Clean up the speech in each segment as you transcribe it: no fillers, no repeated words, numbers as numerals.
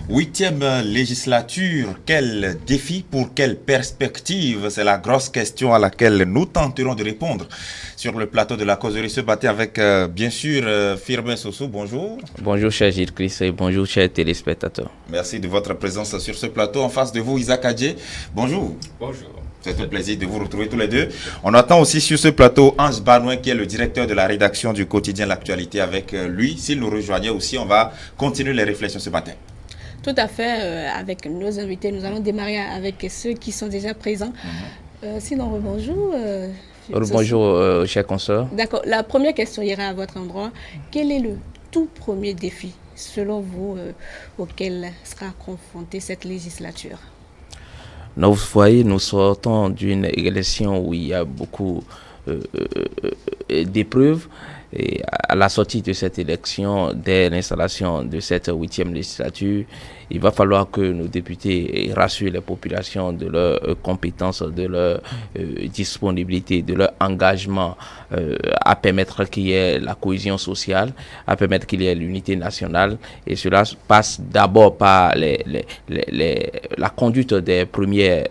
Huitième législature, quel défi pour quelle perspective? C'est la grosse question à laquelle nous tenterons de répondre sur le plateau de la causerie ce matin avec bien sûr Firmin Sossou. Bonjour. Bonjour cher Gilles Christ et bonjour chers téléspectateurs. Merci de votre présence sur ce plateau. En face de vous, Isaac Adjé. Bonjour. Bonjour. C'est un plaisir de vous retrouver tous les deux. On attend aussi sur ce plateau Ange Banouin qui est le directeur de la rédaction du quotidien L'Actualité. Avec lui, s'il nous rejoignait aussi, on va continuer les réflexions ce matin. Tout à fait, avec nos invités, nous allons démarrer avec ceux qui sont déjà présents. Sinon, bonjour. Bonjour, chers consoeurs. D'accord. La première question ira à votre endroit. Quel est le tout premier défi, selon vous, auquel sera confrontée cette législature? Vous voyez, nous sortons d'une élection où il y a beaucoup d'épreuves. Et à la sortie de cette élection, dès l'installation de cette 8e législature, il va falloir que nos députés rassurent les populations de leurs compétences, de leur disponibilité, de leur engagement à permettre qu'il y ait la cohésion sociale, à permettre qu'il y ait l'unité nationale. Et cela passe d'abord par la conduite des premières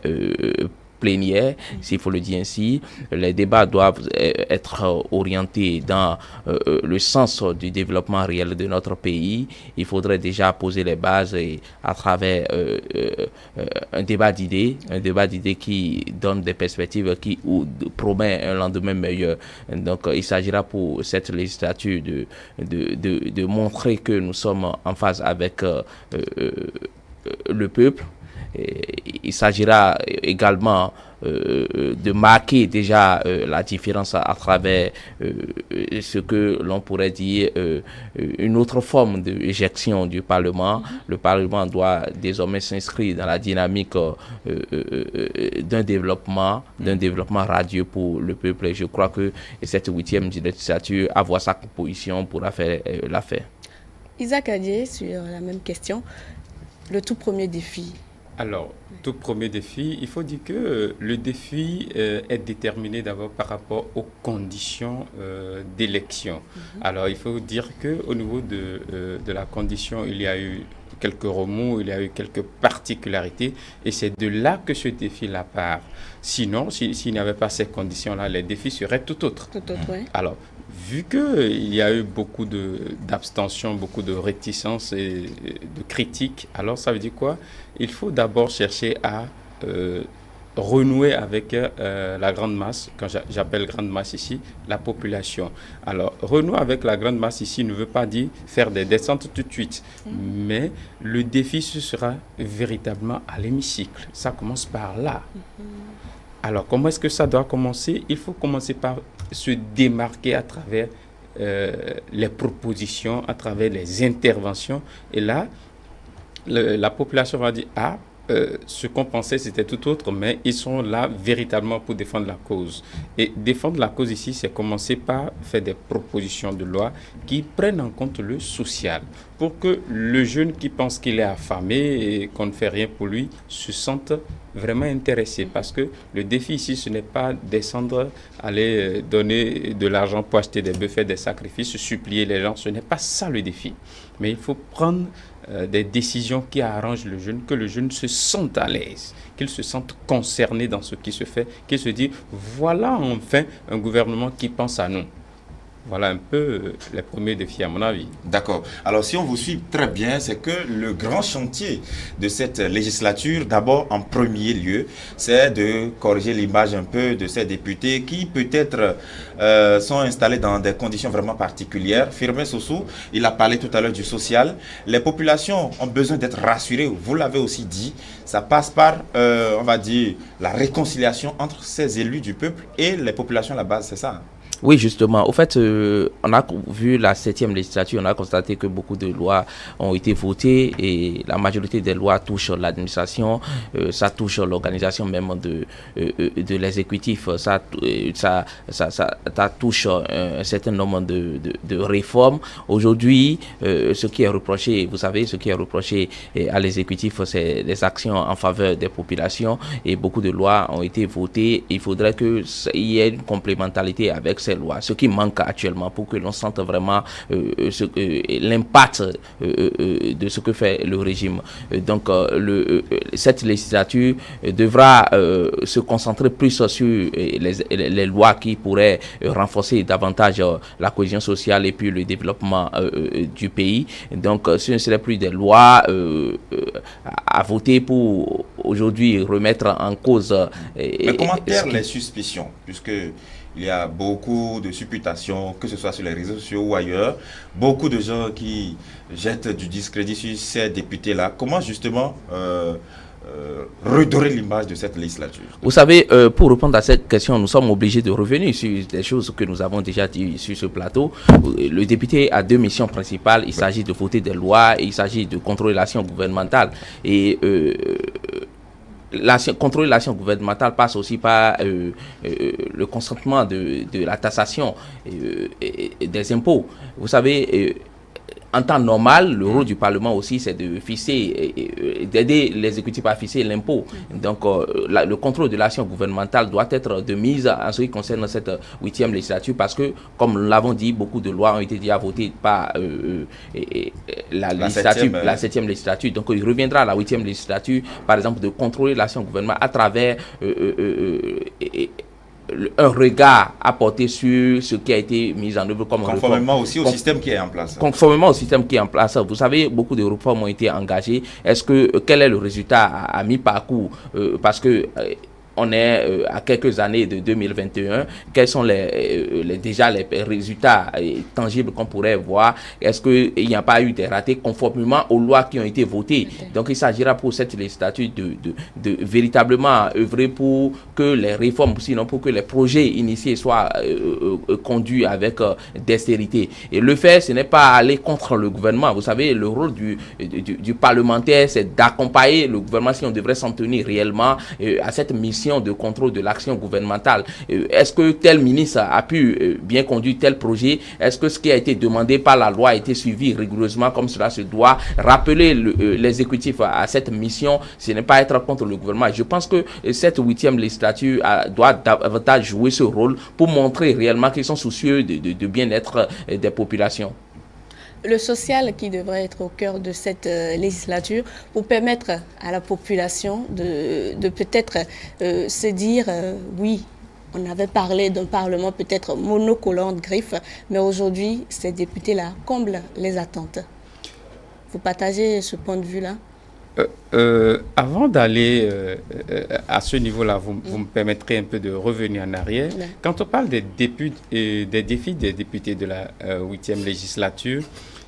plénière, s'il faut le dire ainsi. Les débats doivent être orientés dans le sens du développement réel de notre pays. Il faudrait déjà poser les bases à travers un débat d'idées qui donne des perspectives, qui promet un lendemain meilleur. Donc, il s'agira pour cette législature de montrer que nous sommes en phase avec le peuple. Il s'agira également de marquer déjà la différence à travers ce que l'on pourrait dire une autre forme d'éjection du Parlement. Le Parlement doit désormais s'inscrire dans la dynamique d'un développement radieux pour le peuple. Et je crois que cette 8e législature, à voir sa composition, pourra faire l'affaire. Isaac Adjé, sur la même question, le tout premier défi. Alors, tout premier défi, il faut dire que le défi est déterminé d'abord par rapport aux conditions d'élection. Alors, il faut dire qu'au niveau de la condition, il y a eu quelques remous, il y a eu quelques particularités, et c'est de là que ce défi-là part. Sinon, s'il n'y avait pas ces conditions-là, les défis seraient tout autres. Tout autre, oui. Alors, vu qu'il y a eu beaucoup d'abstention, beaucoup de réticences et de critiques, alors ça veut dire quoi? Il faut d'abord chercher à renouer avec la grande masse, quand j'appelle grande masse ici, la population. Alors, renouer avec la grande masse ici ne veut pas dire faire des descentes tout de suite, mais le défi, ce sera véritablement à l'hémicycle. Ça commence par là. Alors, comment est-ce que ça doit commencer? Il faut commencer par se démarquer à travers les propositions, à travers les interventions. Et là, la population va dire, ce qu'on pensait, c'était tout autre, mais ils sont là véritablement pour défendre la cause. Et défendre la cause ici, c'est commencer par faire des propositions de loi qui prennent en compte le social, pour que le jeune qui pense qu'il est affamé et qu'on ne fait rien pour lui se sente vraiment intéressé. Parce que le défi ici, ce n'est pas descendre, aller donner de l'argent pour acheter des bœufs, faire des sacrifices, supplier les gens. Ce n'est pas ça le défi. Mais il faut prendre des décisions qui arrangent le jeune, que le jeune se sente à l'aise, qu'il se sente concerné dans ce qui se fait, qu'il se dit, voilà enfin un gouvernement qui pense à nous. Voilà un peu les premiers défis à mon avis. D'accord. Alors si on vous suit très bien, c'est que le grand chantier de cette législature, d'abord en premier lieu, c'est de corriger l'image un peu de ces députés qui peut-être sont installés dans des conditions vraiment particulières. Firmin Sossou, il a parlé tout à l'heure du social. Les populations ont besoin d'être rassurées, vous l'avez aussi dit. Ça passe par, on va dire, la réconciliation entre ces élus du peuple et les populations à la base, c'est ça? Oui, justement. Au fait, on a vu la 7e législature, on a constaté que beaucoup de lois ont été votées et la majorité des lois touchent l'administration, ça touche l'organisation même de l'exécutif, ça touche un certain nombre de réformes. Aujourd'hui, ce qui est reproché, vous savez, ce qui est reproché à l'exécutif, c'est des actions en faveur des populations et beaucoup de lois ont été votées. Il faudrait qu'il y ait une complémentarité avec ces lois, ce qui manque actuellement pour que l'on sente vraiment l'impact de ce que fait le régime. Donc, cette législature devra se concentrer plus sur les lois qui pourraient renforcer davantage la cohésion sociale et puis le développement du pays. Donc, ce ne serait plus des lois à voter pour aujourd'hui remettre en cause. Mais comment taire les suspicions, puisque il y a beaucoup de supputations, que ce soit sur les réseaux sociaux ou ailleurs, beaucoup de gens qui jettent du discrédit sur ces députés-là. Comment justement redorer l'image de cette législature? Vous savez, pour répondre à cette question, nous sommes obligés de revenir sur des choses que nous avons déjà dit sur ce plateau. Le député a 2 missions principales. Il s'agit de voter des lois et il s'agit de contrôler l'action gouvernementale. Et contrôler l'action gouvernementale passe aussi par le consentement de la taxation et des impôts. Vous savez, en temps normal, le rôle du Parlement aussi, c'est de fixer, d'aider l'exécutif à fixer l'impôt. Donc, le contrôle de l'action gouvernementale doit être de mise en ce qui concerne cette 8e législature parce que, comme nous l'avons dit, beaucoup de lois ont été déjà votées par la 7e législature. Donc, il reviendra à la 8e législature, par exemple, de contrôler l'action gouvernementale à travers un regard à porter sur ce qui a été mis en œuvre comme conformément aussi au système qui est en place. Conformément au système qui est en place. Vous savez, beaucoup de réformes ont été engagées. Quel est le résultat à mi-parcours? Parce que on est à quelques années de 2021. Quels sont déjà les résultats tangibles qu'on pourrait voir? Est-ce qu'il n'y a pas eu des ratés conformément aux lois qui ont été votées? Donc, il s'agira pour cette législature de véritablement œuvrer pour que les réformes, sinon pour que les projets initiés soient conduits avec dextérité. Et le fait, ce n'est pas aller contre le gouvernement. Vous savez, le rôle du parlementaire, c'est d'accompagner le gouvernement si on devrait s'en tenir réellement à cette mission de contrôle de l'action gouvernementale. Est-ce que tel ministre a pu bien conduire tel projet? Est-ce que ce qui a été demandé par la loi a été suivi rigoureusement comme cela se doit? Rappeler l'exécutif à cette mission, ce n'est pas être contre le gouvernement. Je pense que cette 8e législature doit davantage jouer ce rôle pour montrer réellement qu'ils sont soucieux de bien-être des populations. Le social qui devrait être au cœur de cette législature pour permettre à la population de peut-être se dire oui, on avait parlé d'un parlement peut-être monocolore de griffes, mais aujourd'hui, ces députés-là comblent les attentes. Vous partagez ce point de vue-là? Avant d'aller à ce niveau-là, vous me permettrez un peu de revenir en arrière. Ouais. Quand on parle des défis des députés de la 8e législature,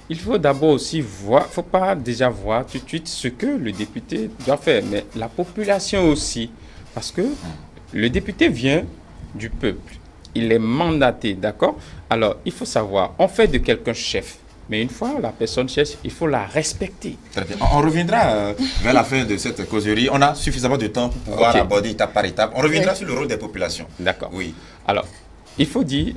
il faut d'abord aussi voir, il ne faut pas déjà voir tout de suite ce que le député doit faire, mais la population aussi, parce que le député vient du peuple, il est mandaté, d'accord? Alors, il faut savoir, on fait de quelqu'un chef. Mais une fois la personne chef, il faut la respecter. Très bien. On reviendra vers la fin de cette causerie. On a suffisamment de temps pour pouvoir aborder étape par étape. On reviendra sur le rôle des populations. D'accord. Oui. Alors, il faut dire,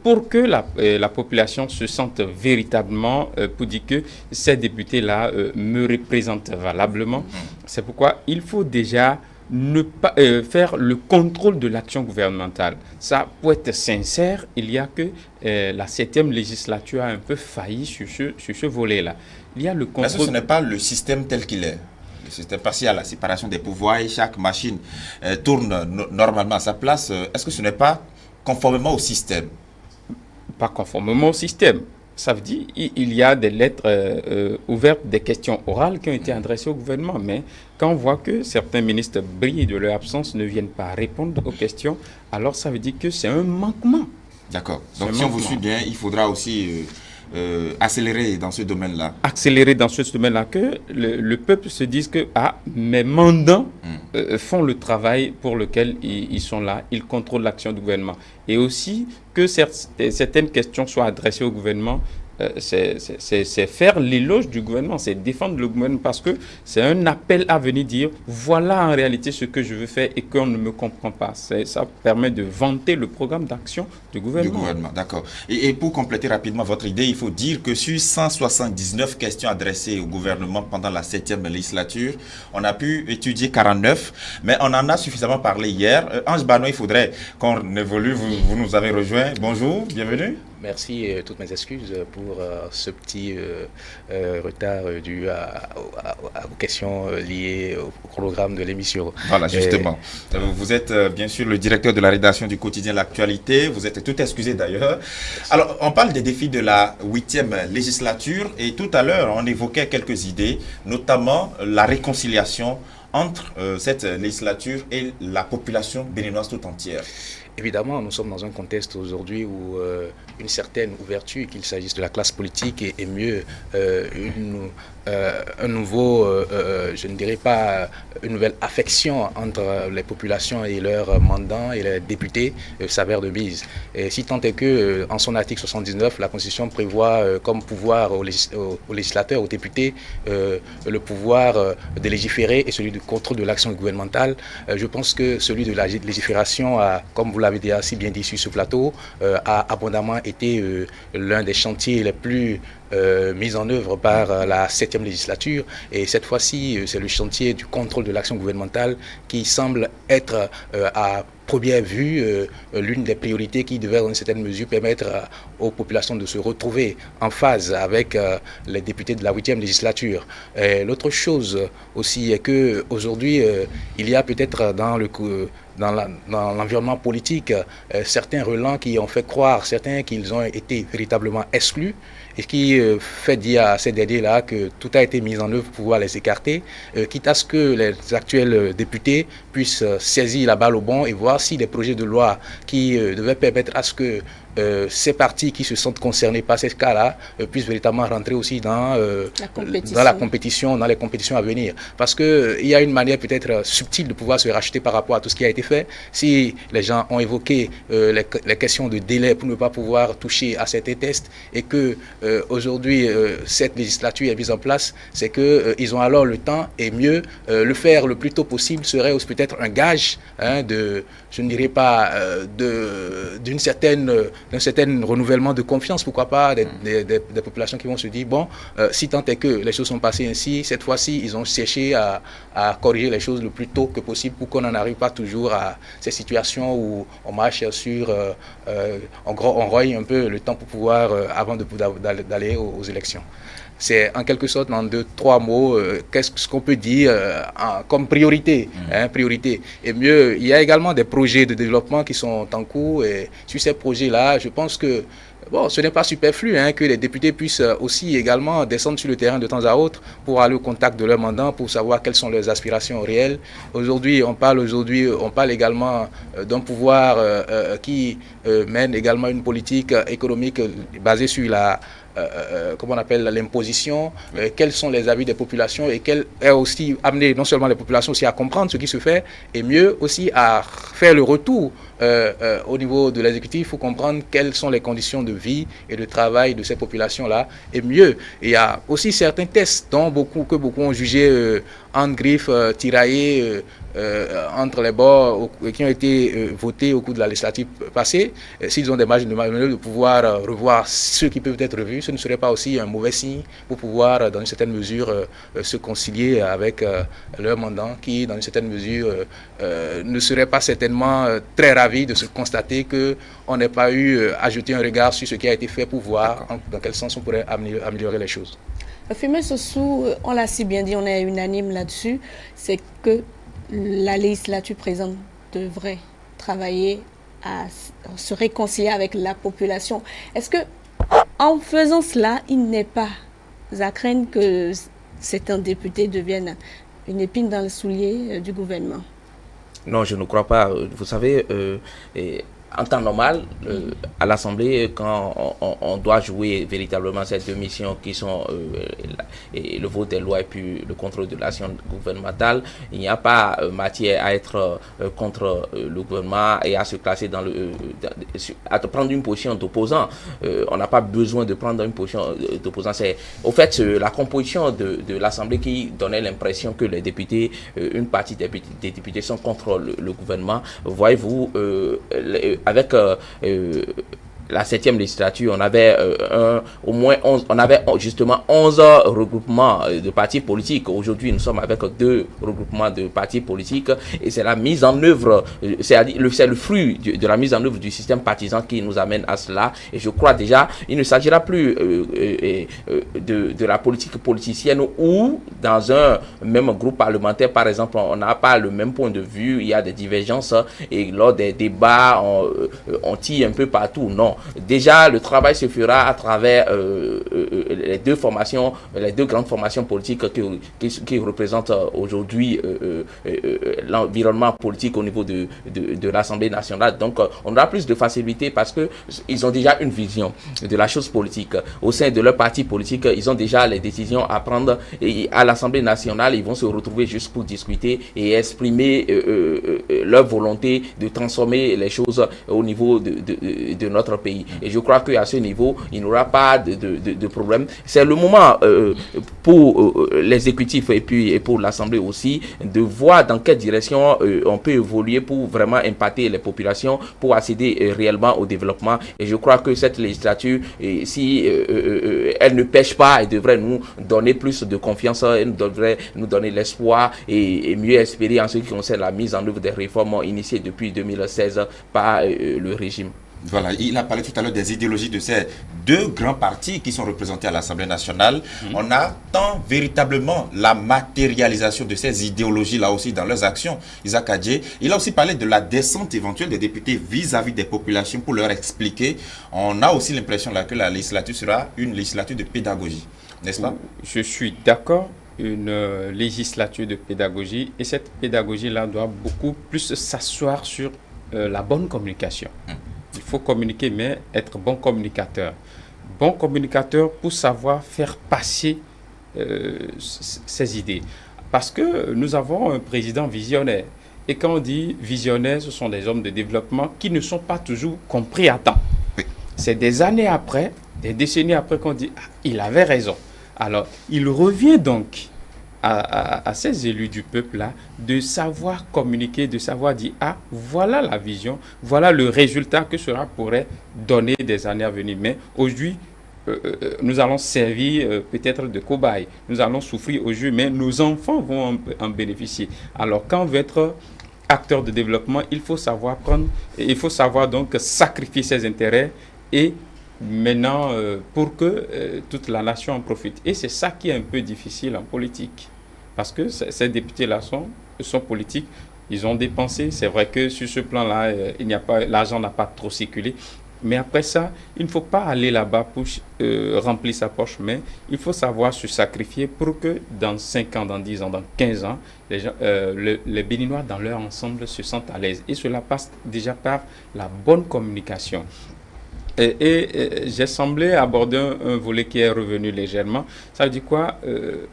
pour que la population se sente véritablement, pour dire que ces députés-là me représentent valablement, c'est pourquoi il faut déjà ne pas faire le contrôle de l'action gouvernementale. Ça, pour être sincère, il y a que la 7e législature a un peu failli sur ce volet-là. Il y a le contrôle. Est-ce que ce n'est pas le système tel qu'il est? Le système partiel, la séparation des pouvoirs et chaque machine tourne normalement à sa place. Est-ce que ce n'est pas conformément au système? Pas conformément au système. Ça veut dire qu'il y a des lettres ouvertes, des questions orales qui ont été adressées au gouvernement. Mais quand on voit que certains ministres brillent de leur absence, ne viennent pas répondre aux questions, alors ça veut dire que c'est un manquement. D'accord. Donc si on vous suit bien, il faudra aussi accélérer dans ce domaine-là. Accélérer dans ce domaine-là, que le peuple se dise que mes mandants font le travail pour lequel ils sont là, ils contrôlent l'action du gouvernement. Et aussi que certaines questions soient adressées au gouvernement. C'est faire l'éloge du gouvernement, c'est défendre le gouvernement, parce que c'est un appel à venir dire voilà en réalité ce que je veux faire et qu'on ne me comprend pas. Ça permet de vanter le programme d'action du gouvernement. Du gouvernement, d'accord. Et pour compléter rapidement votre idée, il faut dire que sur 179 questions adressées au gouvernement pendant la 7e législature, on a pu étudier 49, mais on en a suffisamment parlé hier. Ange Bano, il faudrait qu'on évolue, vous vous nous avez rejoint. Bonjour, bienvenue. Merci, toutes mes excuses pour ce petit retard dû aux questions liées au programme de l'émission. Voilà, justement. Vous êtes bien sûr le directeur de la rédaction du quotidien L'Actualité. Vous êtes tout excusé d'ailleurs. Alors, on parle des défis de la 8e législature et tout à l'heure, on évoquait quelques idées, notamment la réconciliation entre cette législature et la population béninoise tout entière. Évidemment, nous sommes dans un contexte aujourd'hui où une certaine ouverture, qu'il s'agisse de la classe politique, et mieux un nouveau, je ne dirais pas une nouvelle affection entre les populations et leurs mandants et les députés s'avère de mise. Et si tant est que, en son article 79, la Constitution prévoit comme pouvoir aux législateurs, aux députés, le pouvoir de légiférer et celui du contrôle de l'action gouvernementale, je pense que celui de la légifération a, comme vous l'avez déjà si bien dit sur ce plateau, a abondamment été l'un des chantiers les plus mis en œuvre par la 7e législature. Et cette fois-ci, c'est le chantier du contrôle de l'action gouvernementale qui semble être à première vue l'une des priorités qui devait dans une certaine mesure permettre aux populations de se retrouver en phase avec les députés de la 8e législature. L'autre chose aussi est qu'aujourd'hui, il y a peut-être dans l'environnement politique certains relents qui ont fait croire, certains qu'ils ont été véritablement exclus, et qui fait dire à ces derniers-là que tout a été mis en œuvre pour pouvoir les écarter, quitte à ce que les actuels députés puissent saisir la balle au bon et voir si les projets de loi qui devaient permettre à ce que ces partis qui se sentent concernés par ces cas-là puissent véritablement rentrer aussi dans la compétition, dans les compétitions à venir. Parce qu'il y a une manière peut-être subtile de pouvoir se racheter par rapport à tout ce qui a été fait. Si les gens ont évoqué les questions de délai pour ne pas pouvoir toucher à certains tests et que aujourd'hui cette législature est mise en place, c'est qu'ils ont alors le temps et mieux le faire le plus tôt possible serait aussi peut-être un gage de, je ne dirais pas, d'un certain renouvellement de confiance, pourquoi pas, des populations qui vont se dire, bon, si tant est que les choses sont passées ainsi, cette fois-ci, ils ont cherché à corriger les choses le plus tôt que possible pour qu'on n'en arrive pas toujours à ces situations où on marche sur, on roille un peu le temps pour pouvoir, avant d'aller aux élections. C'est en quelque sorte, en 2-3 mots, qu'est-ce qu'on peut dire comme priorité, priorité. Et mieux, il y a également des projets de développement qui sont en cours. Et sur ces projets-là, je pense que bon, ce n'est pas superflu que les députés puissent aussi également descendre sur le terrain de temps à autre pour aller au contact de leurs mandants, pour savoir quelles sont leurs aspirations réelles. Aujourd'hui, on parle également d'un pouvoir qui mène également une politique économique basée sur comment on appelle l'imposition, quels sont les avis des populations et quelle est aussi amener non seulement les populations aussi à comprendre ce qui se fait et mieux aussi à faire le retour au niveau de l'exécutif. Il faut comprendre quelles sont les conditions de vie et de travail de ces populations-là et mieux. Il y a aussi certains tests que beaucoup ont jugé en griffe, tiraillés entre les bords qui ont été votés au cours de la législative passée. S'ils ont des marges de manœuvre de pouvoir revoir ceux qui peuvent être revus, ce ne serait pas aussi un mauvais signe pour pouvoir, dans une certaine mesure, se concilier avec leurs mandants qui, dans une certaine mesure, ne seraient pas certainement très ravis de se constater qu'on n'ait pas eu à jeter un regard sur ce qui a été fait pour voir dans quel sens on pourrait améliorer les choses. Firmin Sossou, on l'a si bien dit, on est unanime là-dessus, c'est que la législature présente devrait travailler à se réconcilier avec la population. Est-ce que, en faisant cela, il n'est pas à craindre que certains députés deviennent une épine dans le soulier du gouvernement? Non, je ne crois pas. Vous savez, en temps normal, à l'Assemblée, quand on doit jouer véritablement ces deux missions qui sont le vote des lois et puis le contrôle de l'action gouvernementale, il n'y a pas matière à être contre le gouvernement et à se classer à prendre une position d'opposant. On n'a pas besoin de prendre une position d'opposant. C'est au fait la composition de l'Assemblée qui donnait l'impression que les députés, une partie des députés sont contre le gouvernement. Voyez-vous, avec la 7e législature, on avait au moins 11, on avait justement 11 regroupements de partis politiques. Aujourd'hui, nous sommes avec 2 regroupements de partis politiques et c'est la mise en œuvre, c'est le fruit de la mise en œuvre du système partisan qui nous amène à cela. Et je crois déjà, il ne s'agira plus de la politique politicienne où dans un même groupe parlementaire, par exemple, on n'a pas le même point de vue, il y a des divergences et lors des débats, on tire un peu partout. Non. Déjà, le travail se fera à travers les 2 formations, les 2 grandes formations politiques qui représentent aujourd'hui l'environnement politique au niveau de l'Assemblée nationale. Donc, on aura plus de facilité parce qu'ils ont déjà une vision de la chose politique. Au sein de leur parti politique, ils ont déjà les décisions à prendre et à l'Assemblée nationale, ils vont se retrouver juste pour discuter et exprimer leur volonté de transformer les choses au niveau de notre pays. Et je crois qu'à ce niveau, il n'y aura pas de problème. C'est le moment pour l'exécutif et pour l'Assemblée aussi de voir dans quelle direction on peut évoluer pour vraiment impacter les populations, pour accéder réellement au développement. Et je crois que cette législature, si elle ne pêche pas, elle devrait nous donner plus de confiance, elle devrait nous donner l'espoir et mieux espérer en ce qui concerne la mise en œuvre des réformes initiées depuis 2016 par le régime. Voilà, il a parlé tout à l'heure des idéologies de ces 2 grands partis qui sont représentés à l'Assemblée nationale. On attend véritablement la matérialisation de ces idéologies-là aussi dans leurs actions. Isaac Adjei, il a aussi parlé de la descente éventuelle des députés vis-à-vis des populations pour leur expliquer. On a aussi l'impression là que la législature sera une législature de pédagogie, n'est-ce pas? Je suis d'accord. Une législature de pédagogie et cette pédagogie-là doit beaucoup plus s'asseoir sur la bonne communication. Il faut communiquer, mais être bon communicateur. Bon communicateur pour savoir faire passer ses idées. Parce que nous avons un président visionnaire. Et quand on dit visionnaire, ce sont des hommes de développement qui ne sont pas toujours compris à temps. C'est des années après, des décennies après qu'on dit « il avait raison ». Alors, il revient donc à ces élus du peuple-là de savoir communiquer, de savoir dire « ah, voilà la vision, voilà le résultat que cela pourrait donner des années à venir ». Mais aujourd'hui, nous allons servir peut-être de cobayes, nous allons souffrir aujourd'hui, mais nos enfants vont en bénéficier. Alors, quand on veut être acteur de développement, il faut savoir donc sacrifier ses intérêts et maintenant pour que toute la nation en profite. Et c'est ça qui est un peu difficile en politique. Parce que ces députés-là sont politiques, ils ont dépensé. C'est vrai que sur ce plan-là, l'argent n'a pas trop circulé. Mais après ça, il ne faut pas aller là-bas pour remplir sa poche, mais il faut savoir se sacrifier pour que dans 5 ans, dans 10 ans, dans 15 ans, les Béninois dans leur ensemble se sentent à l'aise. Et cela passe déjà par la bonne communication. Et j'ai semblé aborder un volet qui est revenu légèrement. Ça veut dire quoi?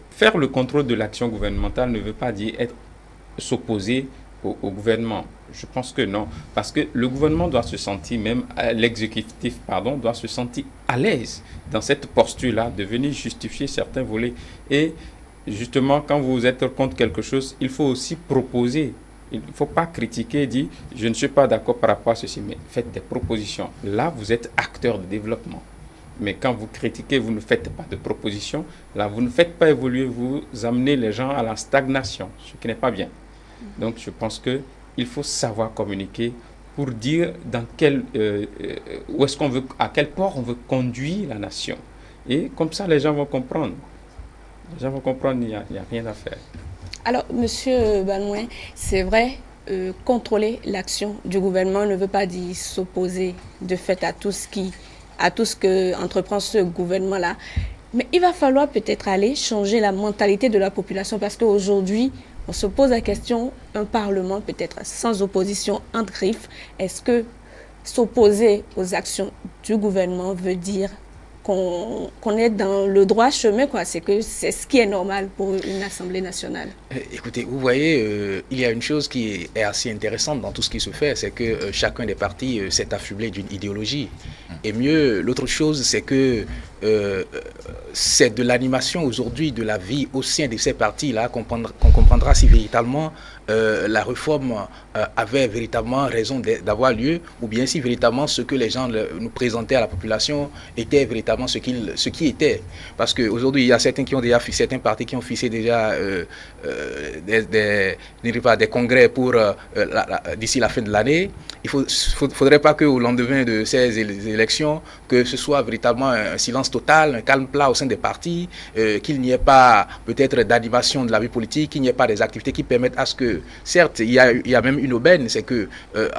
Faire le contrôle de l'action gouvernementale ne veut pas dire s'opposer au gouvernement. Je pense que non. Parce que le gouvernement doit se sentir, même l'exécutif, doit se sentir à l'aise dans cette posture-là, de venir justifier certains volets. Et justement, quand vous êtes contre quelque chose, il faut aussi proposer. Il ne faut pas critiquer et dire « je ne suis pas d'accord par rapport à ceci », mais faites des propositions. Là, vous êtes acteur de développement. Mais quand vous critiquez, vous ne faites pas de propositions. Là, vous ne faites pas évoluer, vous amenez les gens à la stagnation, ce qui n'est pas bien. Donc, je pense qu'il faut savoir communiquer pour dire où est-ce qu'on veut, à quel port on veut conduire la nation. Et comme ça, les gens vont comprendre. Les gens vont comprendre, il n'y a rien à faire. Alors, Monsieur Banouin, c'est vrai, contrôler l'action du gouvernement ne veut pas dire s'opposer de fait à tout ce que entreprend ce gouvernement-là. Mais il va falloir peut-être aller changer la mentalité de la population parce qu'aujourd'hui, on se pose la question, un parlement peut-être sans opposition, entre griffes, est-ce que s'opposer aux actions du gouvernement veut dire qu'on est dans le droit chemin, quoi. C'est ce qui est normal pour une Assemblée nationale. Écoutez, vous voyez, il y a une chose qui est assez intéressante dans tout ce qui se fait, c'est que chacun des partis s'est affublé d'une idéologie. Et mieux, l'autre chose, c'est que c'est de l'animation aujourd'hui de la vie au sein de ces partis-là qu'on comprendra si véritablement la réforme avait véritablement raison d'avoir lieu, ou bien si véritablement ce que les gens nous présentaient à la population était véritablement ce qui était. Parce qu'aujourd'hui, il y a certains certains partis qui ont fixé déjà des congrès pour d'ici la fin de l'année. Il ne faudrait pas qu'au lendemain de ces élections, que ce soit véritablement un silence total, un calme plat au sein des partis, qu'il n'y ait pas peut-être d'animation de la vie politique, qu'il n'y ait pas des activités qui permettent à ce que, certes, il y a même une aubaine, c'est que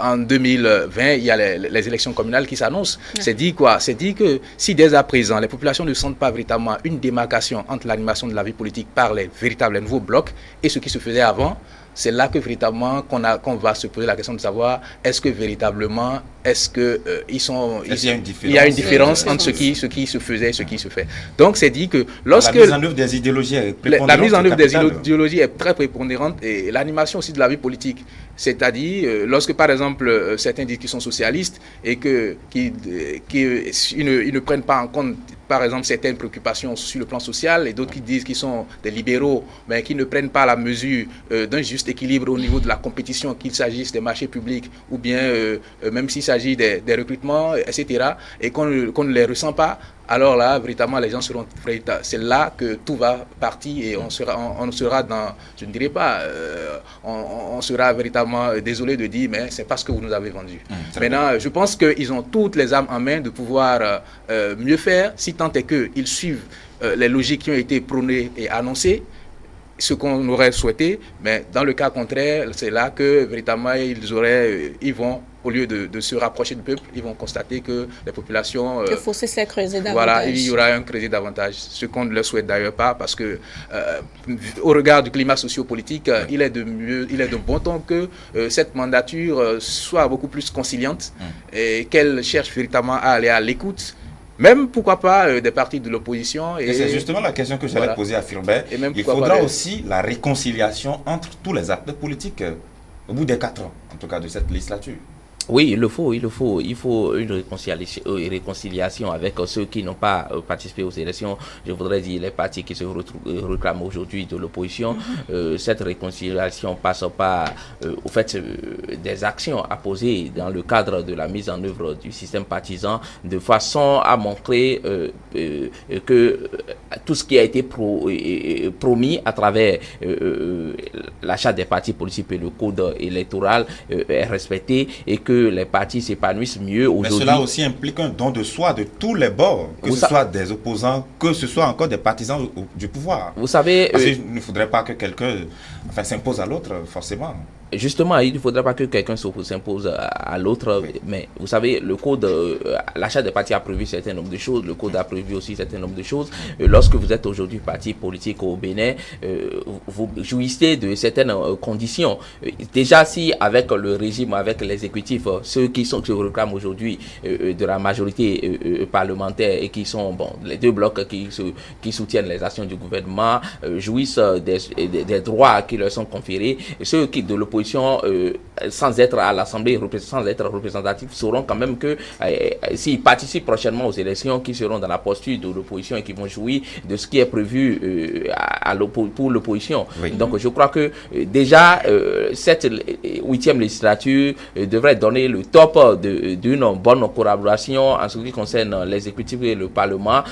en 2020, il y a les élections communales qui s'annoncent. C'est dit quoi? C'est dit que si dès à présent, les populations ne sentent pas véritablement une démarcation entre l'animation de la vie politique par les véritables nouveaux blocs et ce qui se faisait avant, c'est là que véritablement qu'on va se poser la question de savoir est-ce que véritablement il y a une différence entre ce qui se faisait et ce qui se fait. Donc c'est dit que lorsque la mise en œuvre des idéologies est prépondérante, la mise en œuvre des idéologies est très prépondérante et l'animation aussi de la vie politique. C'est-à-dire lorsque par exemple certains disent qu'ils sont socialistes et qu'ils ne prennent pas en compte par exemple certaines préoccupations sur le plan social et d'autres qui disent qu'ils sont des libéraux mais qui ne prennent pas la mesure d'un juste équilibre au niveau de la compétition, qu'il s'agisse des marchés publics ou bien même s'il s'agit des recrutements, etc. et qu'on ne les ressent pas, alors là, véritablement, les gens seront... C'est là que tout va partir et on sera dans... Je ne dirais pas... on sera véritablement désolé de dire, mais c'est parce que vous nous avez vendu. Maintenant, je pense qu'ils ont toutes les armes en main de pouvoir mieux faire, si tant est qu'ils suivent les logiques qui ont été prônées et annoncées, ce qu'on aurait souhaité, mais dans le cas contraire, c'est là que véritablement ils vont, au lieu de se rapprocher du peuple, ils vont constater que les populations... le fossé s'est creusé davantage. Voilà, il y aura un creusé davantage, ce qu'on ne le souhaite d'ailleurs pas, parce que au regard du climat sociopolitique, il est de bon ton que cette mandature soit beaucoup plus conciliante et qu'elle cherche véritablement à aller à l'écoute. Même, pourquoi pas, des partis de l'opposition. Et c'est justement la question que j'allais poser à Fulbert. Il faudra aussi la réconciliation entre tous les acteurs politiques au bout des 4 ans, en tout cas, de cette législature. Oui, il faut une réconciliation avec ceux qui n'ont pas participé aux élections. Je voudrais dire les partis qui se réclament aujourd'hui de l'opposition. Cette réconciliation passe par au fait des actions à poser dans le cadre de la mise en œuvre du système partisan, de façon à montrer que tout ce qui a été promis à travers l'achat des partis politiques et le code électoral est respecté et que les partis s'épanouissent mieux aujourd'hui. Mais cela aussi implique un don de soi de tous les bords, que ce soit des opposants, que ce soit encore des partisans du pouvoir. Vous savez... Parce qu'il ne faudrait pas que quelqu'un s'impose à l'autre, forcément. Justement, il ne faudrait pas que quelqu'un s'impose à l'autre, mais vous savez, le code, l'achat des partis a prévu un certain nombre de choses, le code a prévu aussi un certain nombre de choses. Lorsque vous êtes aujourd'hui parti politique au Bénin, vous jouissez de certaines conditions. Déjà, si avec le régime, avec l'exécutif, ceux qui se réclament aujourd'hui de la majorité parlementaire et qui sont les deux blocs qui soutiennent les actions du gouvernement, jouissent des droits qui leur sont conférés, et ceux qui de l'opposition sans être à l'Assemblée, sans être représentatifs, sauront quand même que s'ils participent prochainement aux élections, qui seront dans la posture de l'opposition et qui vont jouir de ce qui est prévu pour l'opposition. Oui. Donc je crois que déjà cette 8e législature devrait donner le top d'une bonne collaboration en ce qui concerne l'exécutif et le Parlement,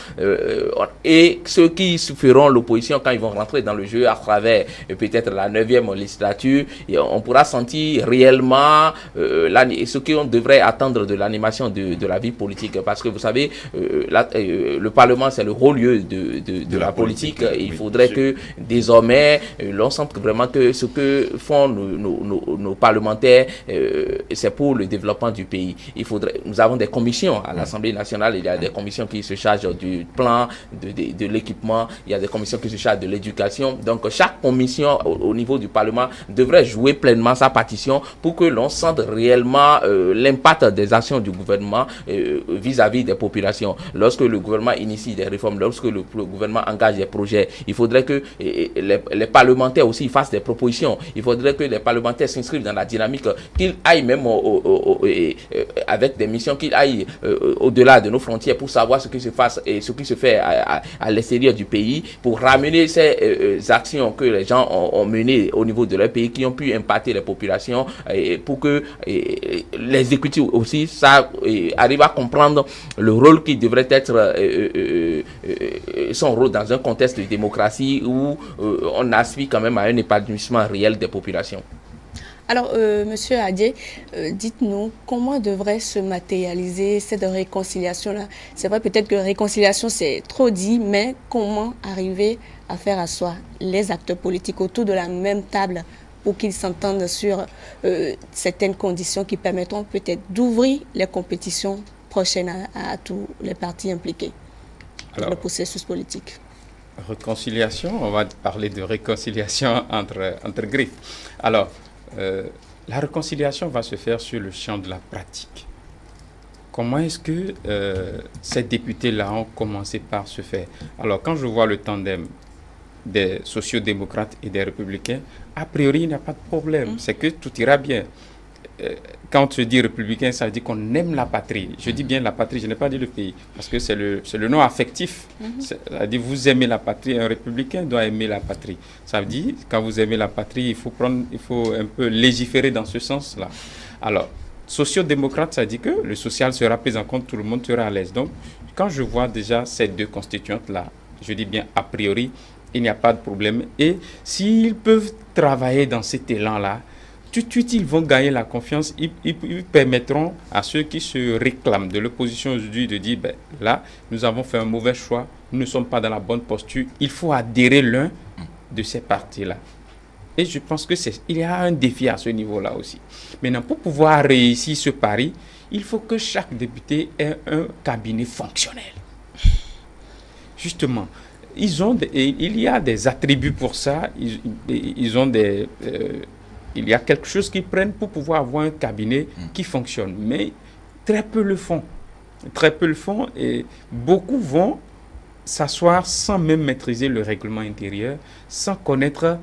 et ceux qui feront l'opposition quand ils vont rentrer dans le jeu à travers peut-être la 9e législature, on pourra sentir réellement ce qu'on devrait attendre de l'animation de la vie politique. Parce que vous savez, le Parlement, c'est le haut lieu de la politique. Il faudrait que désormais, l'on sente vraiment que ce que font nos parlementaires, c'est pour le développement du pays. Nous avons des commissions à l'Assemblée nationale, il y a des commissions qui se chargent du plan, de l'équipement, il y a des commissions qui se chargent de l'éducation. Donc chaque commission au niveau du Parlement devrait jouer pleinement sa partition pour que l'on sente réellement l'impact des actions du gouvernement vis-à-vis des populations. Lorsque le gouvernement initie des réformes, lorsque le gouvernement engage des projets, il faudrait que les parlementaires aussi fassent des propositions. Il faudrait que les parlementaires s'inscrivent dans la dynamique, qu'ils aillent même avec des missions, qu'ils aillent au-delà de nos frontières pour savoir ce qui se passe et ce qui se fait à l'extérieur du pays, pour ramener ces actions que les gens ont menées au niveau de leur pays, qui ont pu impacter les populations, et pour que l'exécutif aussi arrive à comprendre le rôle qui devrait être son rôle dans un contexte de démocratie où on aspire quand même à un épanouissement réel des populations. Alors, Monsieur Adié, dites-nous comment devrait se matérialiser cette réconciliation-là? C'est vrai, peut-être que réconciliation, c'est trop dit, mais comment arriver à faire asseoir les acteurs politiques autour de la même table pour qu'ils s'entendent sur certaines conditions qui permettront peut-être d'ouvrir les compétitions prochaines à tous les partis impliqués dans le processus politique? Réconciliation, on va parler de réconciliation entre griffes. Alors, la réconciliation va se faire sur le champ de la pratique. Comment est-ce que ces députés-là ont commencé par se faire? Alors, quand je vois le tandem des sociodémocrates et des républicains, a priori, il n'y a pas de problème. C'est que tout ira bien. Quand on se dit républicain, ça veut dire qu'on aime la patrie. Je dis bien la patrie, je n'ai pas dit le pays, parce que c'est le nom affectif. Ça veut dire vous aimez la patrie, un républicain doit aimer la patrie. Ça veut dire, quand vous aimez la patrie, il faut un peu légiférer dans ce sens-là. Alors, sociodémocrate, ça dit que le social sera pris en compte, tout le monde sera à l'aise. Donc, quand je vois déjà ces deux constituantes-là, je dis bien a priori, il n'y a pas de problème. Et s'ils peuvent travailler dans cet élan-là, tout de suite, ils vont gagner la confiance. Ils permettront à ceux qui se réclament de l'opposition aujourd'hui de dire, ben, là, nous avons fait un mauvais choix, nous ne sommes pas dans la bonne posture, il faut adhérer l'un de ces partis-là. Et je pense qu'il y a un défi à ce niveau-là aussi. Maintenant, pour pouvoir réussir ce pari, il faut que chaque député ait un cabinet fonctionnel. Justement, il y a des attributs pour ça, il y a quelque chose qu'ils prennent pour pouvoir avoir un cabinet qui fonctionne. Mais très peu le font. Très peu le font et beaucoup vont s'asseoir sans même maîtriser le règlement intérieur, sans connaître